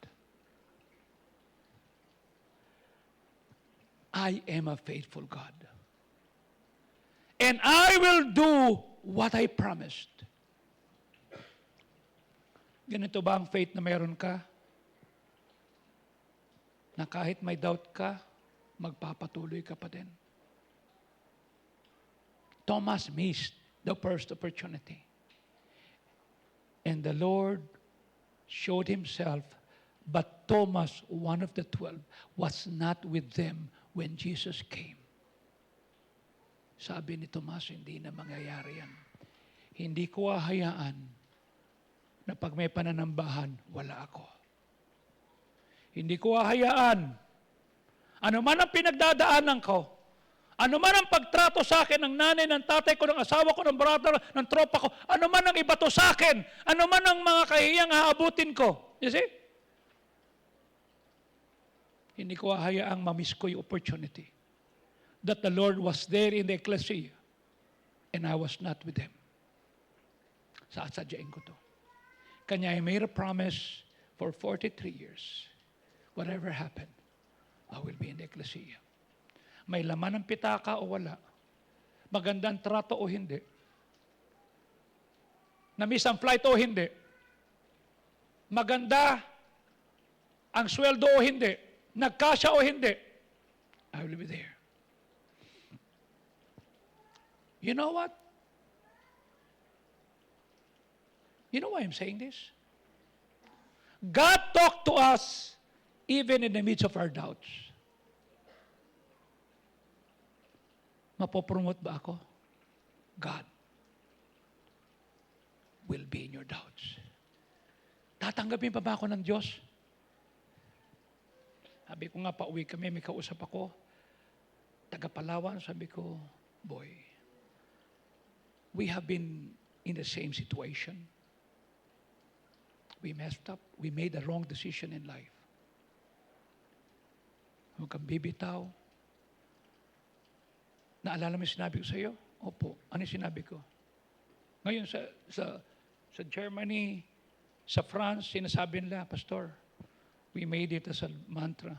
I am a faithful God. And I will do what I promised. Ganito ba ang faith na meron ka? Na kahit may doubt ka, magpapatuloy ka pa din. Thomas missed the first opportunity. And the Lord showed himself, but Thomas, one of the 12, was not with them when Jesus came. Sabi ni Tomas, hindi na mangyayari yan. Hindi ko hahayaan na pag may pananambahan, wala ako. Hindi ko hahayaan. Ano man ang pinagdadaanan ko, ano man ang pagtrato sa akin ng nanay, ng tatay ko, ng asawa ko, ng brother, ng tropa ko, ano man ang ibato sa akin, ano man ang mga kahiyang aabutin ko. You see? Hindi ko hahayaang mamiss ko yung opportunity that the Lord was there in the ecclesia and I was not with them. Sasadyain ko to. Kanya I made a promise for 43 years. Whatever happened, I will be in the ecclesia. May laman ng pitaka o wala. Magandang trato o hindi. Na-miss ang flight o hindi. Maganda ang sweldo o hindi. Nagkasya o hindi. I will be there. You know what? You know why I'm saying this? God talked to us even in the midst of our doubts. Mapopromote ba ako? God will be in your doubts. Tatanggapin pa ba ako ng Diyos? Sabi ko nga, pauwi kami, may kausap ako, taga Palawan, sabi ko, boy, we have been in the same situation. We messed up. We made the wrong decision in life. Huwag kang bibitaw. Naalala mo yung sinabi ko sa iyo? Opo. Ano yung sinabi ko? Ngayon sa Germany, sa France, sinasabi nila, Pastor, we made it as a mantra.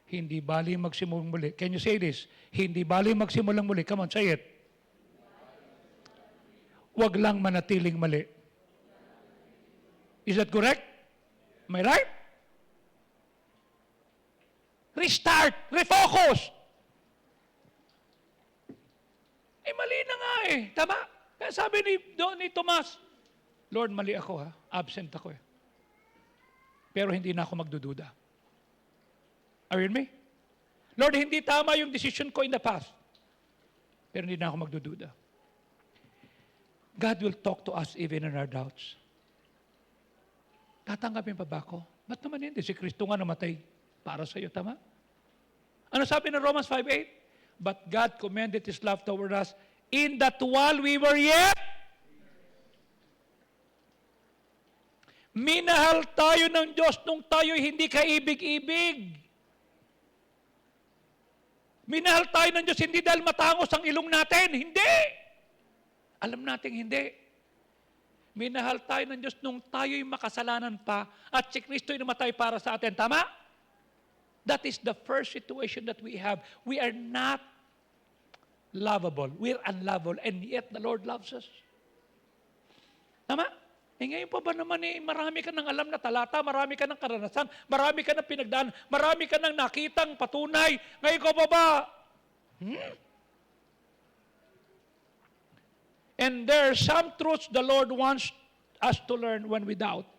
Hindi bali magsimulang muli. Can you say this? Hindi bali magsimulang muli. Come on, say it. Huwag lang manatiling mali. Is that correct? Am I right? Restart. Refocus. Mali na nga eh. Tama? Kaya sabi ni Tomas, Lord, mali ako ha. Absent ako eh. Pero hindi na ako magdududa. Are you with me? Lord, hindi tama yung decision ko in the past. Pero hindi na ako magdududa. God will talk to us even in our doubts. Tatanggapin pa ba ako? Ba't naman hindi? Si Kristo nga namatay para sa iyo, tama? Ano sabi ng Romans 5:8? But God commended His love toward us in that while we were yet, minahal tayo ng Diyos nung tayo'y hindi kaibig-ibig. Minahal tayo ng Diyos hindi dahil matangos ang ilong natin. Hindi. Alam natin hindi. Minahal tayo ng Diyos nung tayo'y makasalanan pa at si Kristo'y namatay para sa atin. Tama? That is the first situation that we have. We are not lovable. We're unlovable. And yet, the Lord loves us. Tama? Ngayon pa ba naman marami ka ng alam na talata, marami ka ng karanasan, marami ka ng pinagdaan, marami ka ng nakitang patunay. Ngayon ka pa ba? And there are some truths the Lord wants us to learn when we doubt.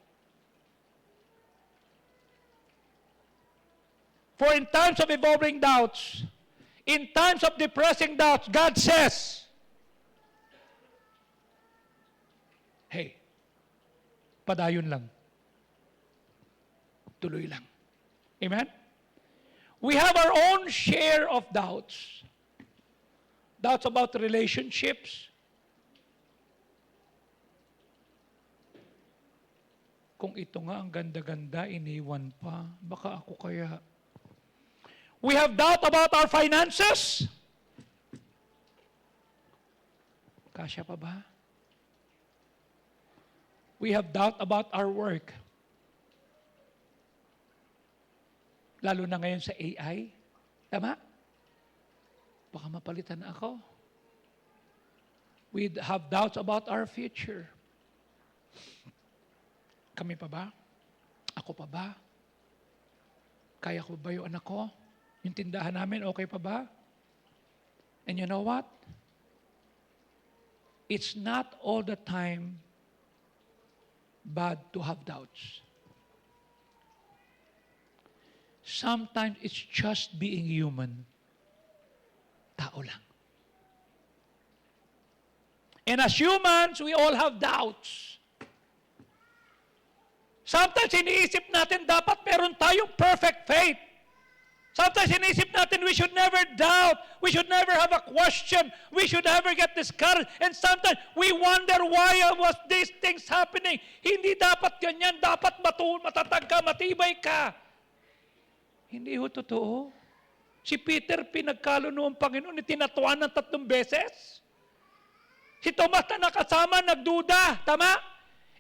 For in times of evolving doubts, in times of depressing doubts, God says, hey, padayon lang. Tuloy lang. Amen? We have our own share of doubts. Doubts about relationships. Kung ito nga ang ganda-ganda, iniwan pa, baka ako kaya. We have doubt about our finances. Kasya pa ba? We have doubt about our work. Lalo na ngayon sa AI. Tama? Baka mapalitan na ako. We have doubts about our future. Kami pa ba? Ako pa ba? Kaya ko ba yung anak ko? Yung tindahan namin, okay pa ba? And you know what? It's not all the time bad to have doubts. Sometimes it's just being human. Tao lang. And as humans, we all have doubts. Sometimes iniisip natin dapat meron tayong perfect faith. Sometimes iniisip natin we should never doubt. We should never have a question. We should never get discouraged. And sometimes we wonder why was these things happening. Hindi dapat ganyan. Dapat matatag ka, matibay ka. Hindi ho totoo. Si Peter, pinagkalo noong Panginoon, itinatuan ng 3 beses. Si Tomas na nakasama, nagduda. Tama?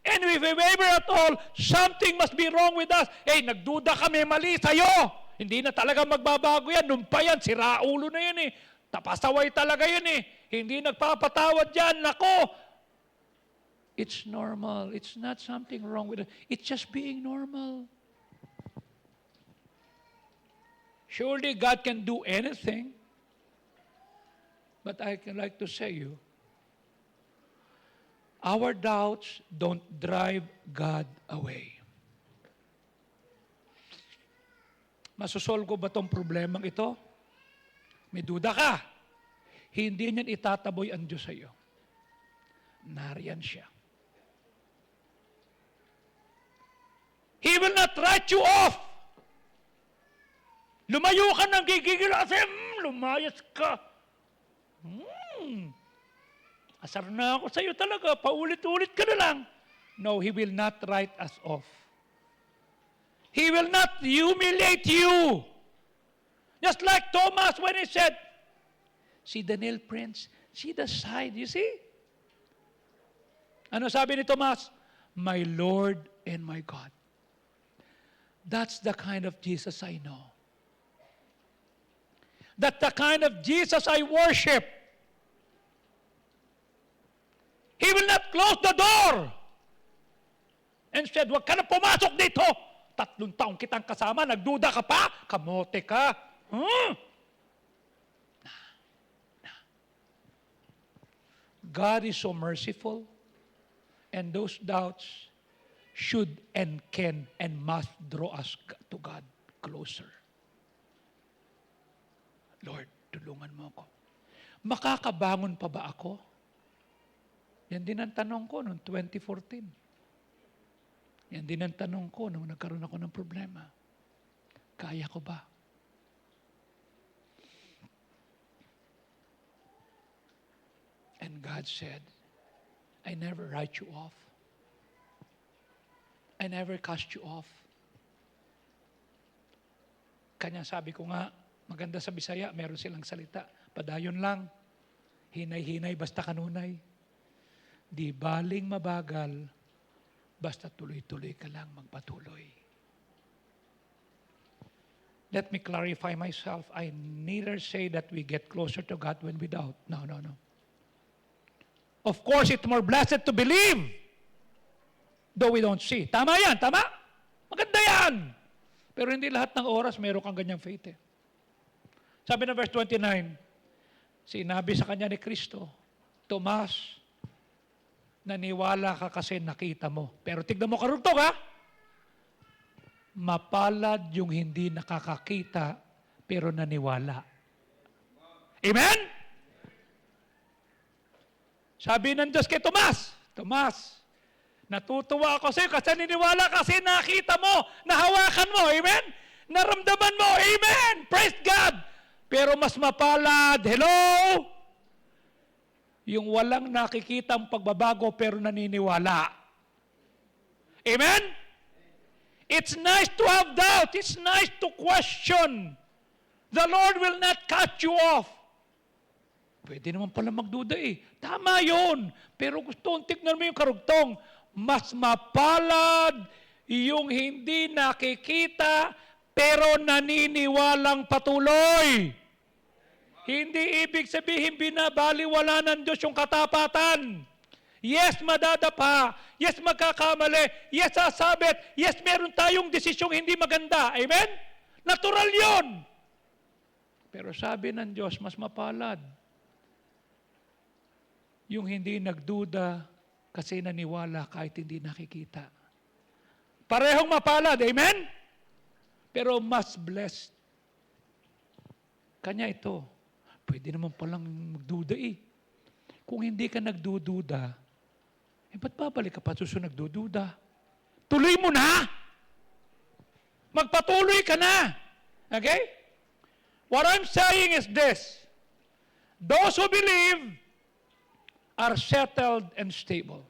And if we waver at all, something must be wrong with us. Nagduda kami, mali sa'yo. Hindi na talaga magbabago yan. Nung pa yan, siraulo na yan eh. Tapasaway talaga yan eh. Hindi nagpapatawad yan. Nako! It's normal. It's not something wrong with it. It's just being normal. Surely God can do anything. But I can like to say you, our doubts don't drive God away. Masusolve ko ba itong problemang ito? May duda ka. Hindi niyan itataboy ang Diyos sa iyo. Nariyan siya. He will not write you off. Lumayo ka ng gigigil kasi, lumayas ka. Asar na ako sa iyo talaga, paulit-ulit ka na lang. No, He will not write us off. He will not humiliate you. Just like Thomas when he said, see the nail prints, see the side, you see? Ano sabi ni Thomas? My Lord and my God. That's the kind of Jesus I know. That's the kind of Jesus I worship. He will not close the door and said, huwag ka na pumasok dito. 3 taong kitang kasama, nagduda ka pa? Kamote ka? God is so merciful, and those doubts should and can and must draw us to God closer. Lord, tulungan mo ako. Makakabangon pa ba ako? Yan din ang tanong ko noong 2014. Yan din ang tanong ko nung nagkaroon ako ng problema. Kaya ko ba? And God said, I never write you off. I never cast you off. Kanya sabi ko nga, maganda sa Bisaya, meron silang salita. Padayon lang, hinay-hinay basta kanunay. Di baling mabagal, basta tuloy-tuloy ka lang magpatuloy. Let me clarify myself. I neither say that we get closer to God when we doubt. No. Of course, it's more blessed to believe, though we don't see. Tama yan, tama? Maganda yan. Pero hindi lahat ng oras meron kang ganyang faith eh. Sabi na verse 29, sinabi sa kanya ni Kristo, Tomas, naniwala ka kasi nakita mo. Pero tignan mo karugtong ha. Mapalad yung hindi nakakakita pero naniwala. Amen? Sabi ng Diyos kay Tomas, Tomas, natutuwa ako sa iyo kasi niniwala kasi nakita mo, nahawakan mo. Amen? Naramdaman mo. Amen? Praise God. Pero mas mapalad, hello? Yung walang nakikitang pagbabago pero naniniwala. Amen? It's nice to have doubt. It's nice to question. The Lord will not cut you off. Pwede naman pala magduda eh. Tama yun. Pero gusto kong tignan mo yung karugtong. Mas mapalad yung hindi nakikita pero naniniwalang patuloy. Hindi ibig sabihin binabaliwala ng Diyos yung katapatan. Yes, madadapa. Yes, magkakamali. Yes, sasabit. Yes, meron tayong desisyong hindi maganda. Amen? Natural yun. Pero sabi ng Diyos, mas mapalad yung hindi nagduda kasi naniwala kahit hindi nakikita. Parehong mapalad. Amen? Pero mas blessed. Kanya ito. Pwede naman palang magduda eh. Kung hindi ka nagdududa, ba't babalik ka pa susunod nagdududa? Tuloy mo na! Magpatuloy ka na! Okay? What I'm saying is this. Those who believe are settled and stable.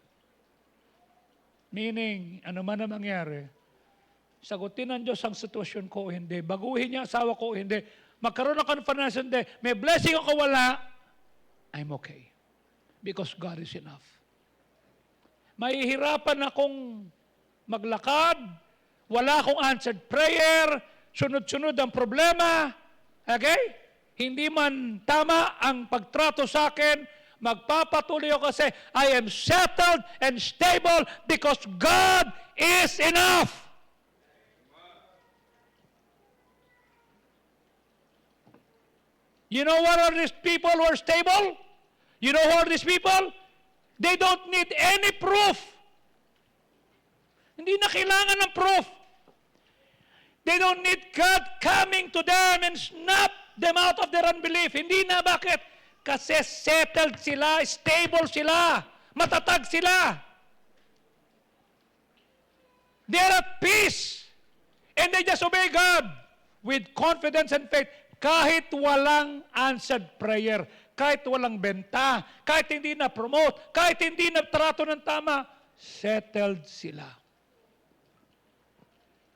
Meaning, ano man ang mangyari, sagutin ng Diyos ang sitwasyon ko o hindi, baguhin niya asawa ko o hindi, magkaroon ng confidence hindi, may blessing ako wala, I'm okay. Because God is enough. Mahihirapan akong maglakad, wala akong answered prayer, sunod-sunod ang problema, okay? Hindi man tama ang pagtrato sa akin, magpapatuloy ako kasi I am settled and stable because God is enough. You know what are these people who are stable? You know who are these people? They don't need any proof. Hindi na kailangan ng proof. They don't need God coming to them and snap them out of their unbelief. Hindi na. Bakit? Kasi settled sila, stable sila, matatag sila. They're at peace. And they just obey God with confidence and faith. Kahit walang answered prayer, kahit walang benta, kahit hindi na-promote, kahit hindi na-trato ng tama, settled sila.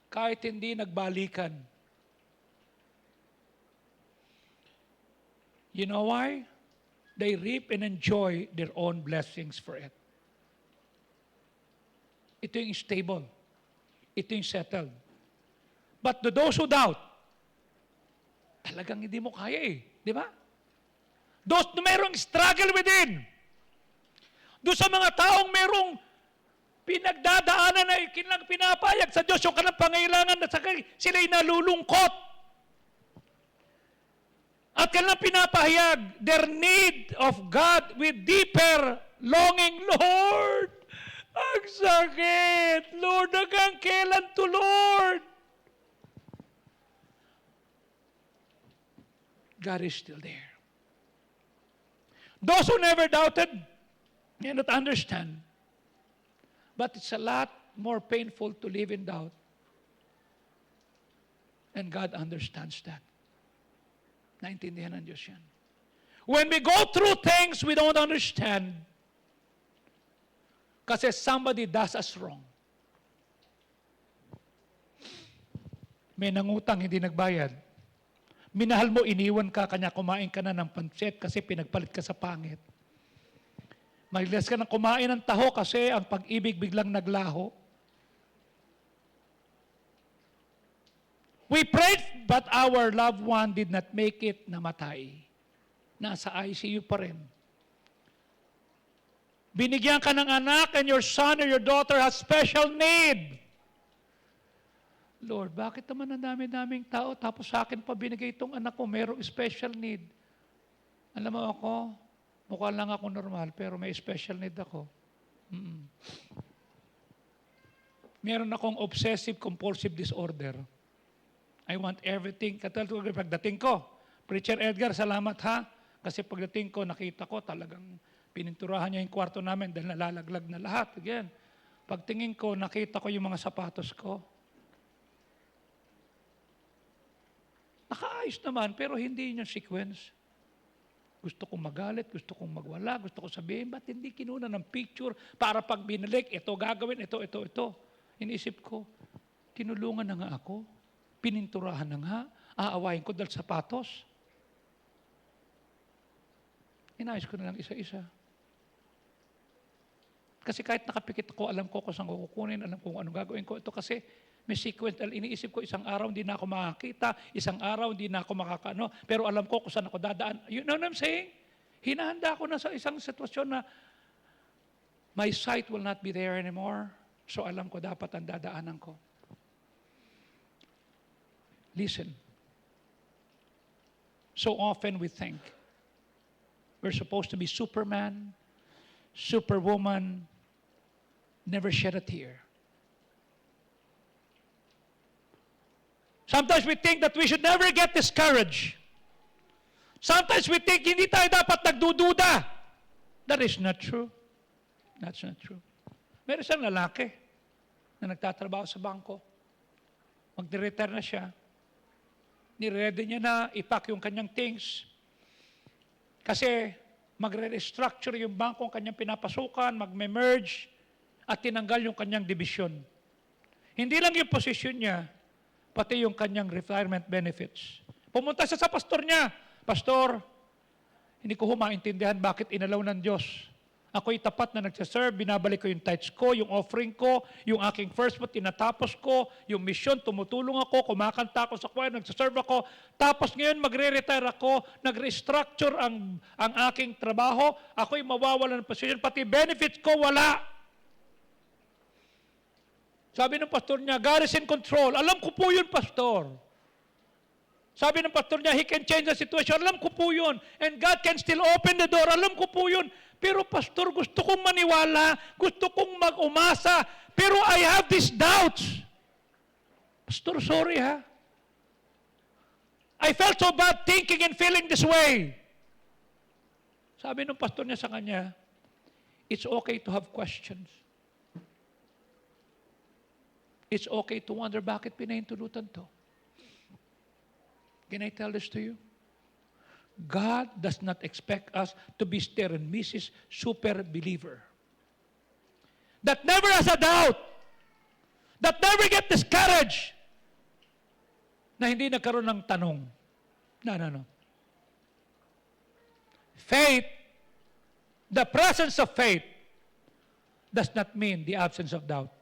Kahit hindi nagbalikan. You know why? They reap and enjoy their own blessings for it. Ito yung stable. Ito yung settled. But to those who doubt, talagang hindi mo kaya eh. Di ba? Those na mayroong struggle within. Doon sa mga taong mayroong pinagdadaanan na kanilang pinapayag sa Diyos yung kanilang pangailangan at sila'y nalulungkot. At kanilang pinapahayag their need of God with deeper longing. Lord, ang sakit. Lord, hanggang kailan to, Lord? God is still there. Those who never doubted cannot understand. But it's a lot more painful to live in doubt. And God understands that. Naintindihan ng Diyos yan. When we go through things we don't understand, kasi somebody does us wrong. May nangutang, hindi nagbayad. Minahal mo, iniwan ka, kanya kumain ka na ng pansit kasi pinagpalit ka sa pangit. Mahilas ka ng kumain ng taho kasi ang pag-ibig biglang naglaho. We prayed, but our loved one did not make it, namatay. Nasa ICU pa rin. Binigyan ka ng anak and your son or your daughter has special need. Lord, bakit naman ang dami-daming tao tapos sa akin pa binigay itong anak ko, mayroong special need. Alam mo ako, mukha lang ako normal, pero may special need ako. Meron akong obsessive-compulsive disorder. I want everything. Katulad pagdating ko, Preacher Edgar, salamat ha. Kasi pagdating ko, nakita ko talagang pininturahan niya yung kwarto namin dahil nalalaglag na lahat. Again, pagtingin ko, nakita ko yung mga sapatos ko. Nakaayos naman, pero hindi yun yung sequence. Gusto kong magalit, gusto kong magwala, gusto kong sabihin, ba't hindi kinuna ng picture para pag binalik, ito gagawin, ito. Inisip ko, tinulungan na nga ako, pininturahan na nga, aawain ko dahil sapatos. Inayos ko na lang isa-isa. Kasi kahit nakapikit ako, alam ko kung saan ko kukunin, alam ko kung anong gagawin ko. Ito kasi may sequence, iniisip ko isang araw hindi na ako makakita, isang araw hindi na ako makakano, pero alam ko kung saan ako dadaan. You know what I'm saying? Hinahanda ko na sa isang sitwasyon na my sight will not be there anymore. So alam ko dapat ang dadaanan ko. Listen. So often we think we're supposed to be Superman, Superwoman, never shed a tear. Sometimes we think that we should never get discouraged. Sometimes we think hindi tayo dapat nagdududa. That is not true. That's not true. Meron isang lalaki na nagtatrabaho sa bangko. Mag-retire na siya. Niready niya na ipack yung kanyang things. Kasi magre-restructure yung bangko ang kanyang pinapasukan, magme-merge, at tinanggal yung kanyang division. Hindi lang yung position niya, pati yung kanyang retirement benefits. Pumunta siya sa pastor niya. Pastor, hindi ko maintindihan bakit inalaw ng Diyos. Ako'y tapat na nagsaserve, binabalik ko yung tithes ko, yung offering ko, yung aking first month, tinatapos ko, yung mission, tumutulong ako, kumakanta ako sa choir, nagsaserve ako. Tapos ngayon magre-retire ako, nag-restructure ang aking trabaho, ako'y mawawalan ng position, pati benefits ko wala. Sabi ng pastor niya, God is in control. Alam ko po yun, pastor. Sabi ng pastor niya, He can change the situation. Alam ko po yun. And God can still open the door. Alam ko po yun. Pero pastor, gusto kong maniwala, gusto kong mag-umasa, pero I have these doubts. Pastor, sorry ha. I felt so bad thinking and feeling this way. Sabi ng pastor niya sa kanya, it's okay to have questions. It's okay to wonder bakit pinahintulutan to. Can I tell this to you? God does not expect us to be Mr. and Mrs. Super believer. That never has a doubt. That never get discouraged. Na hindi nagkaroon ng tanong. No. Faith, the presence of faith, does not mean the absence of doubt.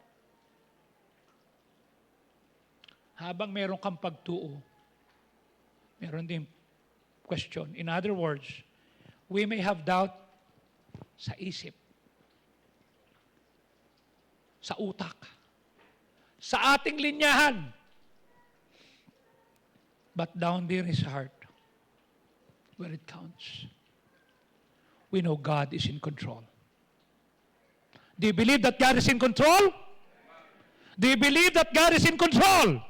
Habang meron kang pagtuo, meron din question. In other words, we may have doubt sa isip, sa utak, sa ating linyahan. But down there is heart, where it counts. We know God is in control. Do you believe that God is in control? Do you believe that God is in control?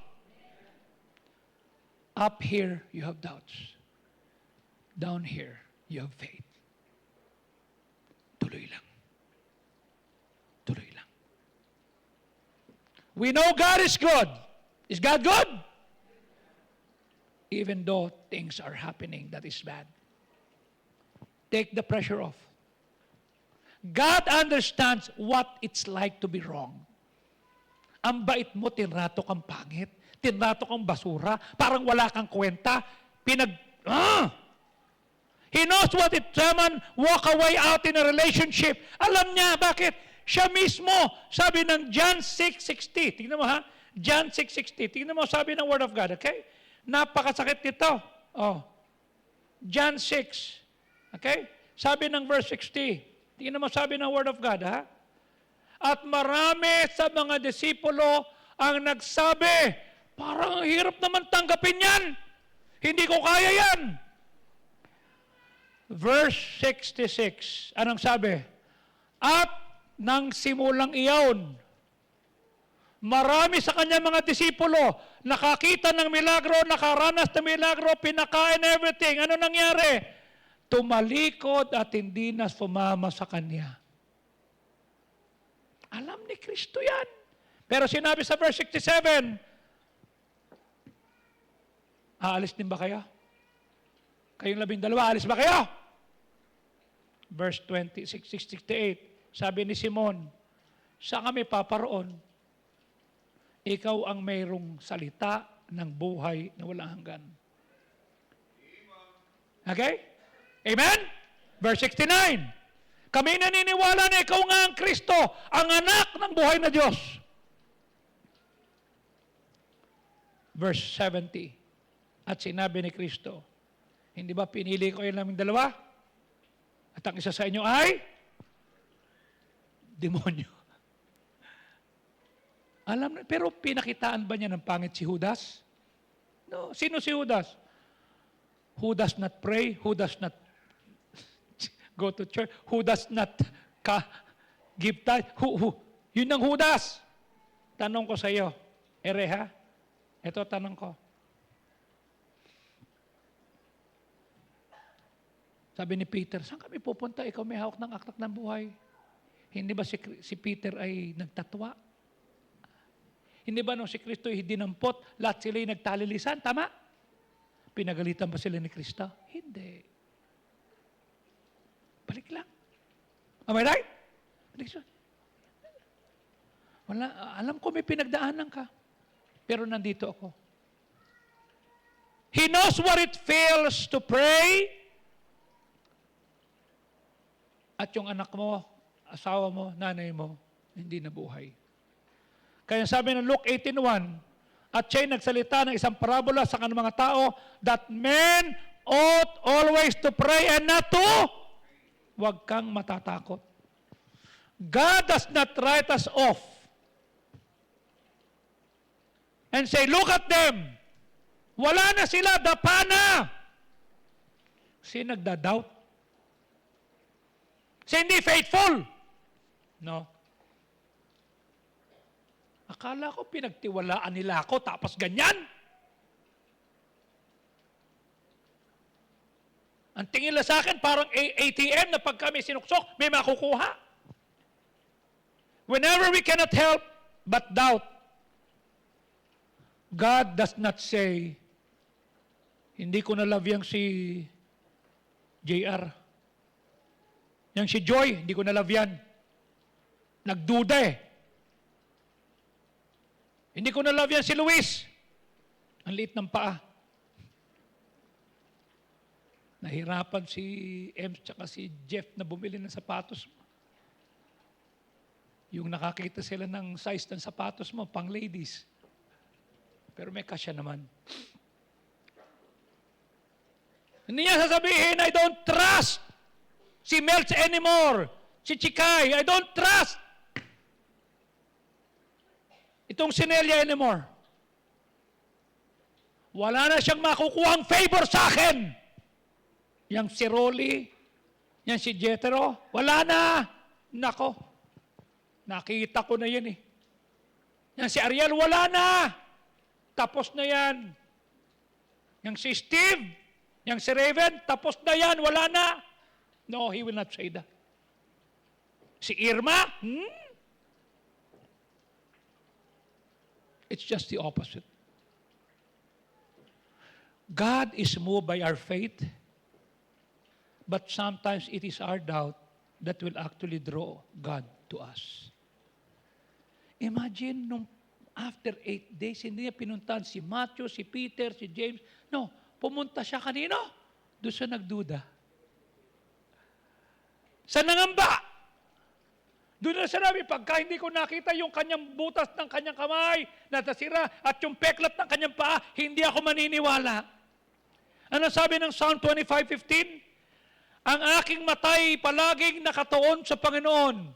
Up here, you have doubts. Down here, you have faith. Tuloy lang. Tuloy lang. We know God is good. Is God good? Even though things are happening that is bad. Take the pressure off. God understands what it's like to be wrong. Ang bait mo, tinrato kang pangit, tinrato kang basura, parang wala kang kwenta, He knows what it man walk away out in a relationship. Alam niya, bakit? Siya mismo, sabi ng John 6:60. Tingnan mo ha, John 6:60. Tingnan mo, sabi ng Word of God, okay? Napakasakit nito. John 6. Okay? Sabi ng verse 60. Tingnan mo, sabi ng Word of God, ha? At marami sa mga disipulo ang nagsabi, parang ang hirap naman tanggapin yan. Hindi ko kaya yan. Verse 66, anong sabi? At nang simulang iyon, marami sa kanya mga disipulo, nakakita ng milagro, nakaranas ng milagro, pinakain everything. Ano nangyari? Tumalikod at hindi na sumama sa kanya. Alam ni Kristo yan. Pero sinabi sa verse 67, aalis din ba kayo? Kayong 12, alis ba kayo? Verse 68, sabi ni Simon, saan kami paparoon? Ikaw ang mayroong salita ng buhay na walang hanggan. Okay? Amen? Verse 69, kami naniniwala na ikaw nga ang Kristo, ang anak ng buhay na Diyos. Verse 70, at sinabi ni Kristo, hindi ba pinili ko yung naming dalawa? At ang isa sa inyo ay demonyo. Alam na, pero pinakitaan ba niya ng pangit si Judas? No. Sino si Judas? Who does not pray? Who does not go to church? Who does not give tithe? Yun ang Judas. Tanong ko sa iyo, Ereha, ito tanong ko. Sabi ni Peter, saan kami pupunta? Ikaw may hawak ng aklat ng buhay. Hindi ba si Peter ay nagtatwa? Hindi ba nung si Kristo ay dinampot, lahat sila ay nagtalilisan? Tama? Pinagalitan ba sila ni Kristo? Hindi. Balik lang. Am I right? Balik siya. Wala, alam ko may pinagdaanan ka. Pero nandito ako. He knows what it feels to pray. At yung anak mo, asawa mo, nanay mo, hindi nabuhay. Kaya sabi ng Luke 18:1, at siya'y nagsalita ng isang parabola sa kanyang mga tao, that men ought always to pray and not to, huwag kang matatakot. God does not write us off and say, look at them. Wala na sila, dapa na. Kasi nagda-doubt. Kasi hindi faithful. No. Akala ko pinagtiwalaan nila ako tapos ganyan. Ang tingin nila sa akin parang ATM na pag kami sinuksok, may makukuha. Whenever we cannot help but doubt, God does not say, hindi ko na love yang si JR. Yang si Joy, hindi ko na love yan. Nagduda eh. Hindi ko na love yan si Luis. Ang liit ng paa. Nahirapan si Ems tsaka si Jeff na bumili ng sapatos mo. Yung nakakita sila ng size ng sapatos mo, pang ladies. Pero may kasya naman. Hindi niya sasabihin, I don't trust si Melch anymore. Si Chikay, I don't trust itong si Nelia anymore. Wala na siyang makukuhang favor sa akin. Yang si Rolly, yang si Jetero, wala na. Nako, nakita ko na yan eh. Yang si Ariel, wala na. Tapos na yan. Yang si Steve, yang si Raven, tapos na yan, wala na. No, he will not say that. Si Irma, it's just the opposite. God is moved by our faith, but sometimes it is our doubt that will actually draw God to us. Imagine nung after 8 days, hindi niya pinuntahan si Matthew, si Peter, si James. No, pumunta siya kanino? Doon siya nagduda. Sa nangamba. Doon na sinabi, pagka hindi ko nakita yung kanyang butas ng kanyang kamay, natasira, at yung peklat ng kanyang paa, hindi ako maniniwala. Ano sabi ng Psalm 25:15? Ang aking matay palaging nakatuon sa Panginoon.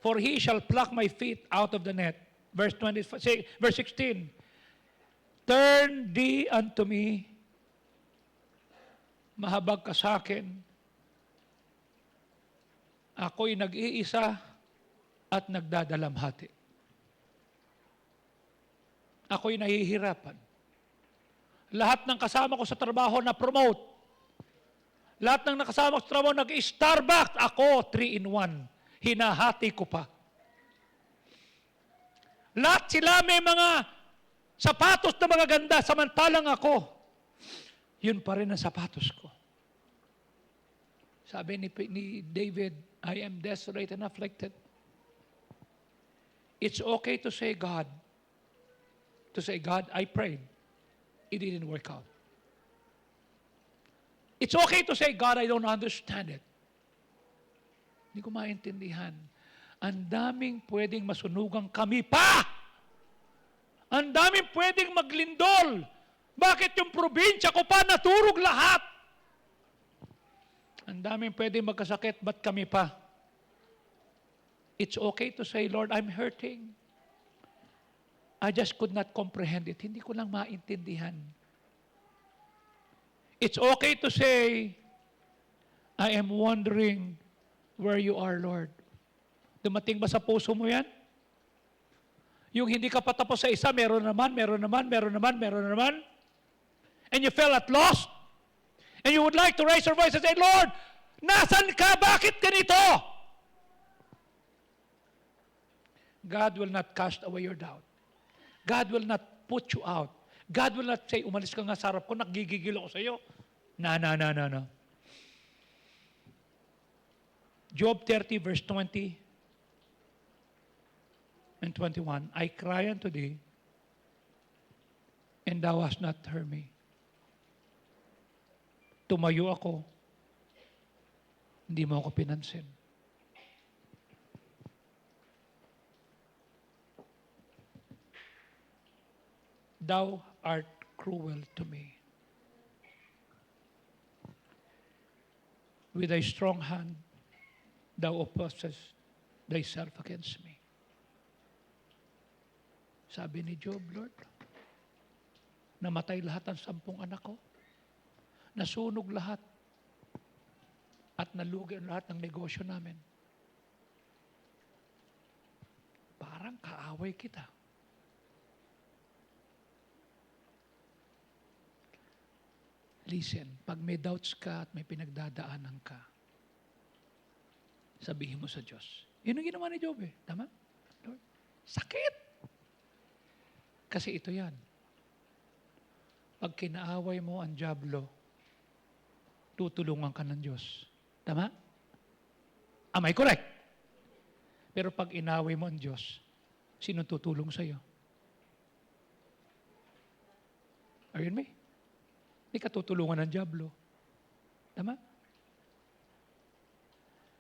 For He shall pluck my feet out of the net. Verse 16. Turn thee unto me, mahabag ka sa akin. Ako'y nag-iisa at nagdadalamhati. Ako'y nahihirapan. Lahat ng kasama ko sa trabaho na promote. Lahat ng nakasama ko sa trabaho nag-Starbucks. Ako, 3-in-1. Hinahati ko pa. Lahat sila may mga sapatos na mga ganda, samantalang ako, yun pa rin ang sapatos ko. Sabi ni David, I am desolate and afflicted. It's okay to say, God, I prayed. It didn't work out. It's okay to say, God, I don't understand it. Hindi ko maintindihan. Ang daming pwedeng masunugang kami pa. Ang daming pwedeng maglindol. Bakit yung probinsya ko pa naturog lahat? Ang daming pwedeng magkasakit, ba't kami pa? It's okay to say, Lord, I'm hurting. I just could not comprehend it. Hindi ko lang maintindihan. It's okay to say, I am wondering where you are, Lord. Dumating ba sa puso mo yan? Yung hindi ka patapos sa isa, meron naman. And you felt at lost. And you would like to raise your voice and say, Lord, nasan ka? Bakit ganito? God will not cast away your doubt. God will not put you out. God will not say, umalis ka nga sa harap ko, nagigigil ako sa iyo. No. Job 30 verse 20 and 21, I cry unto thee, and thou hast not heard me. Tumayo ako, hindi mo ako pinansin. Thou art cruel to me. With thy strong hand, thou opposest thyself against me. Sabi ni Job, Lord, namatay lahat ang 10 anak ko. Nasunog lahat. At nalugi ang lahat ng negosyo namin. Parang kaaway kita. Listen, pag may doubts ka at may pinagdadaanan ka, sabihin mo sa Diyos. Yun ang ginawa ni Job eh. Tama? Lord, sakit. Kasi ito yan. Pag kinaaway mo ang dyablo, tutulungan ka ng Diyos. Tama? Am I correct? Pero pag inaway mo ang Diyos, sino tutulong sa iyo? Are you with me? Hindi ka tutulungan ng dyablo. Tama?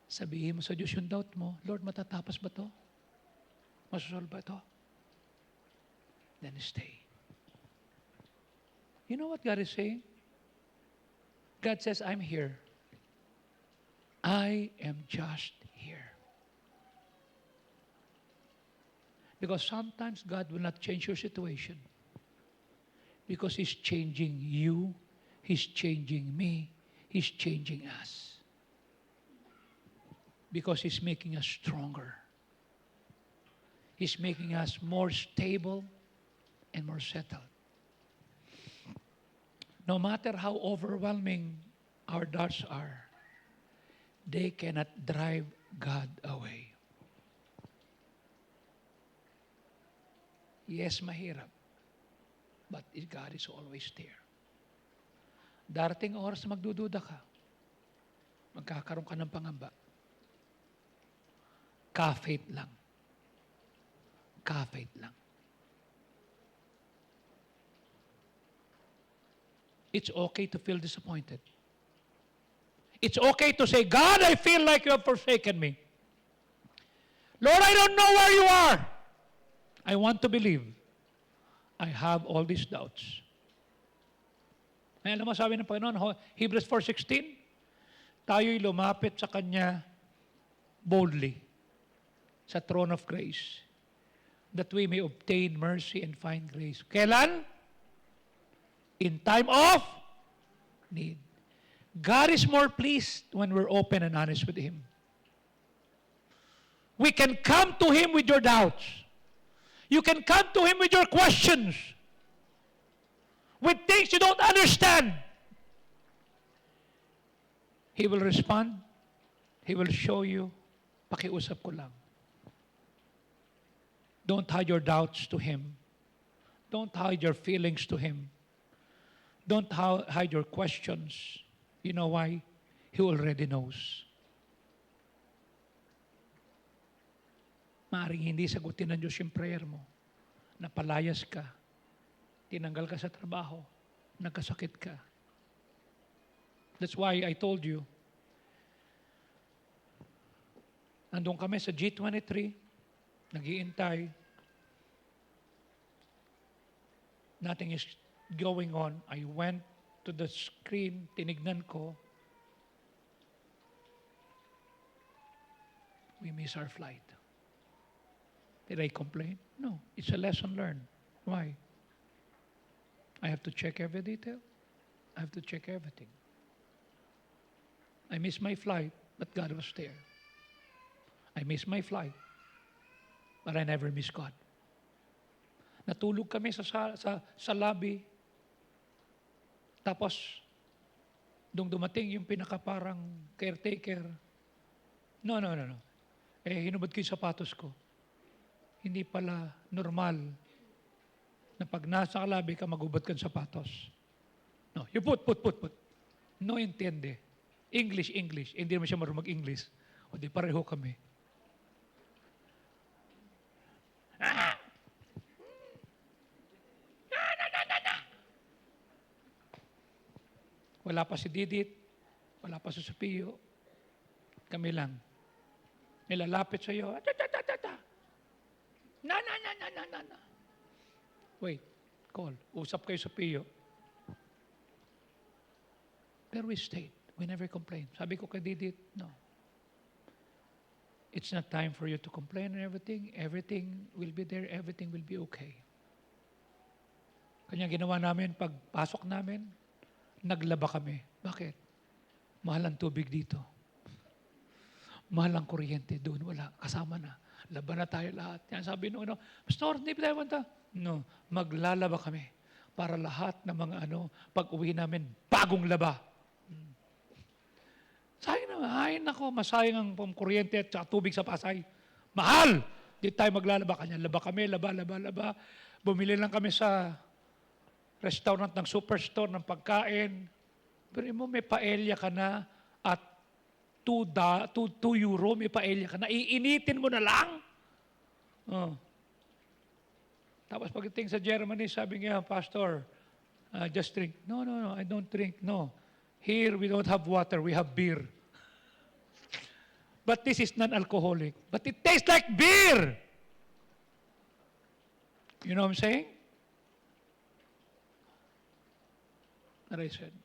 Sabihin mo sa Diyos yung doubt mo, Lord, matatapos ba to? Masasolve ba to? Then stay. You know what God is saying? God says, I'm here. I am just here. Because sometimes God will not change your situation. Because He's changing you, He's changing me, He's changing us. Because He's making us stronger. He's making us more stable and more settled. No matter how overwhelming our doubts are, they cannot drive God away. Yes, mahirap. But God is always there. Darating oras na magdududa ka. Magkakaroon ka ng pangamba. Ka-faith lang. Ka-faith lang. It's okay to feel disappointed. It's okay to say, God, I feel like you have forsaken me. Lord, I don't know where you are. I want to believe. I have all these doubts. Ay, alam mo, sabi ng Panginoon, Hebrews 4:16, tayo'y lumapit sa Kanya boldly sa throne of grace that we may obtain mercy and find grace. Kailan? In time of need. God is more pleased when we're open and honest with Him. We can come to Him with your doubts. You can come to Him with your questions. With things you don't understand. He will respond. He will show you. Pakiusap ko lang. Don't hide your doubts to Him. Don't hide your feelings to Him. Don't hide your questions. You know why? He already knows. Maaring hindi sagutin ng Diyos yung prayer mo. Napalayas ka. Tinanggal ka sa trabaho. Nagkasakit ka. That's why I told you, nandun kami sa G23, nag-iintay. Nothing is going on. I went to the screen, tinignan ko. We miss our flight. Did I complain? No. It's a lesson learned. Why? I have to check every detail. I have to check everything. I missed my flight, but God was there. I missed my flight, but I never miss God. Natulog kami sa lobby. Tapos, Nung dumating yung pinaka parang caretaker, no. Hinubad ko yung sapatos ko. Hindi pala normal na pag nasa kalabi ka, magubad ka ng sapatos. No, you put. No intende. English. Hindi naman siya marunong mag-English. O di pareho kami. Wala pa si Didit, wala pa si Sophio. Kami lang. Nilalapit sa iyo. Na. Wait, call. Usap kayo sa Sophio. Pero we stayed. We never complained. Sabi ko kay Didit, no. It's not time for you to complain and everything. Everything will be there. Everything will be okay. Kanya ginawa namin, pagpasok namin, naglaba kami. Bakit? Mahal ang tubig dito. Mahal ang kuryente doon. Wala. Kasama na. Laba na tayo lahat. Yan sabi nung Pastor, hindi tayo punta. No. Maglalaba kami. Para lahat ng mga pag uwi namin, bagong laba. Sayang naman. Ay, nako, masayang ang kuryente at tubig sa Pasay. Mahal! Di tayo maglalaba. Kanya, laba kami, laba. Bumili lang kami sa restaurant ng superstore ng pagkain. Pero may paella ka na at 2 euro, may paella ka na. Iinitin mo na lang. Oh. Tapos pagdating sa Germany, sabi niya, Pastor, just drink. No, I don't drink. No. Here, we don't have water, we have beer. But this is non-alcoholic. But it tastes like beer. You know what I'm saying? And I said,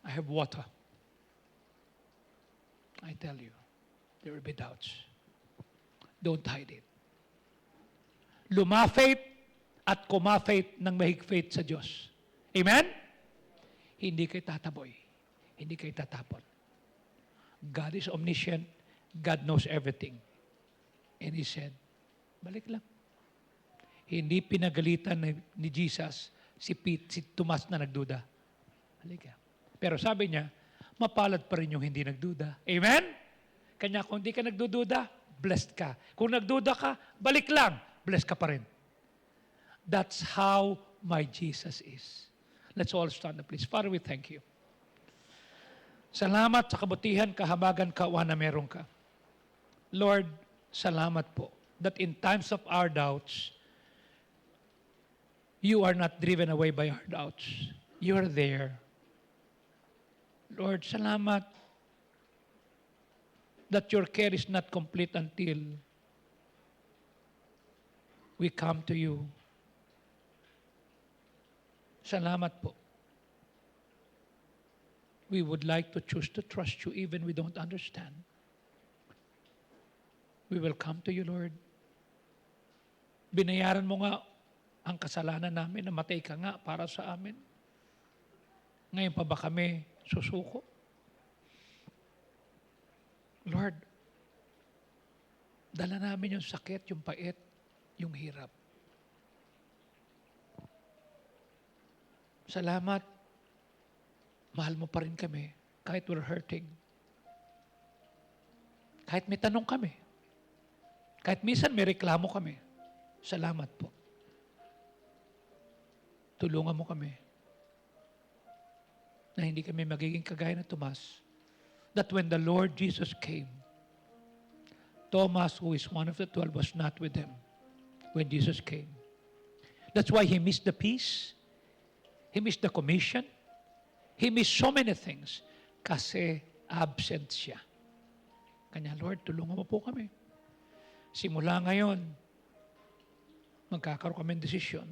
I have water. I tell you, there will be doubts. Don't hide it. Lumafate at kumafate ng mahigpit sa Diyos. Amen? Hindi kayo tataboy. Hindi kayo tatapon. God is omniscient. God knows everything. And He said, balik lang. Hindi pinagalitan ni Jesus si Tomas na nagduda. Halika. Pero sabi niya, mapalad pa rin yung hindi nagduda. Amen? Kanya kung hindi ka nagdududa, blessed ka. Kung nagduda ka, balik lang, blessed ka pa rin. That's how my Jesus is. Let's all stand up, please. Father, we thank you. Salamat sa kabutihan, kahabagan, kawan na meron ka. Lord, salamat po that in times of our doubts, you are not driven away by our doubts. You are there. Lord, salamat that your care is not complete until we come to you. Salamat po. We would like to choose to trust you even we don't understand. We will come to you, Lord. Binayaran mo nga ang kasalanan namin, namatay ka nga para sa amin. Ngayon pa ba kami susuko? Lord, dala namin yung sakit, yung pait, yung hirap. Salamat, mahal mo pa rin kami kahit we're hurting. Kahit may tanong kami. Kahit minsan may reklamo kami. Salamat po. Tulungan mo kami na hindi kami magiging kagaya ng Tomas. That when the Lord Jesus came, Thomas, who is one of the 12, was not with him when Jesus came. That's why he missed the peace. He missed the commission. He missed so many things kasi absent siya. Kanya, Lord, tulungan mo po kami. Simula ngayon, magkakaroon kami ng desisyon.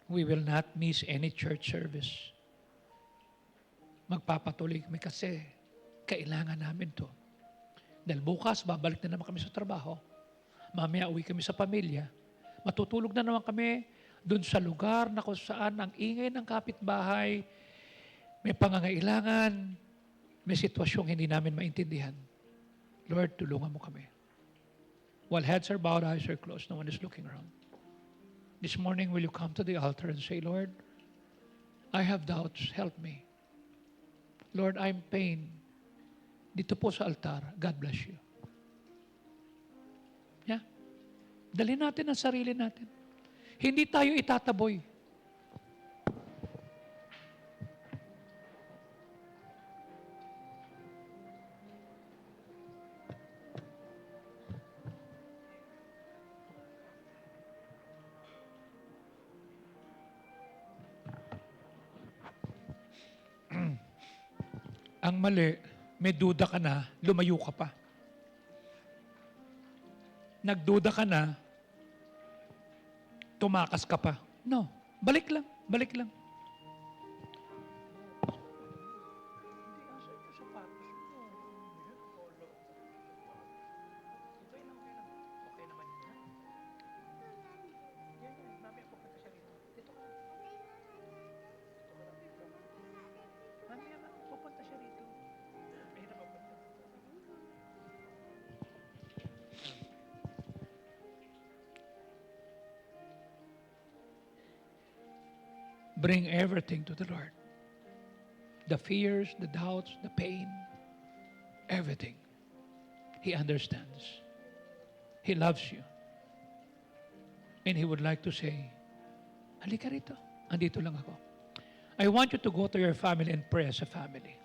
We will not miss any church service. Magpapatuloy kami kasi kailangan namin to. Dahil bukas, babalik na naman kami sa trabaho. Mamaya uwi kami sa pamilya. Matutulog na naman kami doon sa lugar na kung saan ang ingay ng kapitbahay, may pangangailangan, may sitwasyong hindi namin maintindihan. Lord, tulungan mo kami. While heads are bowed, eyes are closed, no one is looking around. This morning, will you come to the altar and say, Lord, I have doubts, help me. Lord, I'm pain. Dito po sa altar, God bless you. Yeah? Dalhin natin ang sarili natin. Hindi tayo itataboy. Ang mali, may duda ka na, lumayo ka pa. Nagduda ka na, tumakas ka pa. No, balik lang, balik lang. Bring everything to the Lord. The fears, the doubts, the pain, everything. He understands. He loves you. And He would like to say, halika rito. Andito lang ako. I want you to go to your family and pray as a family.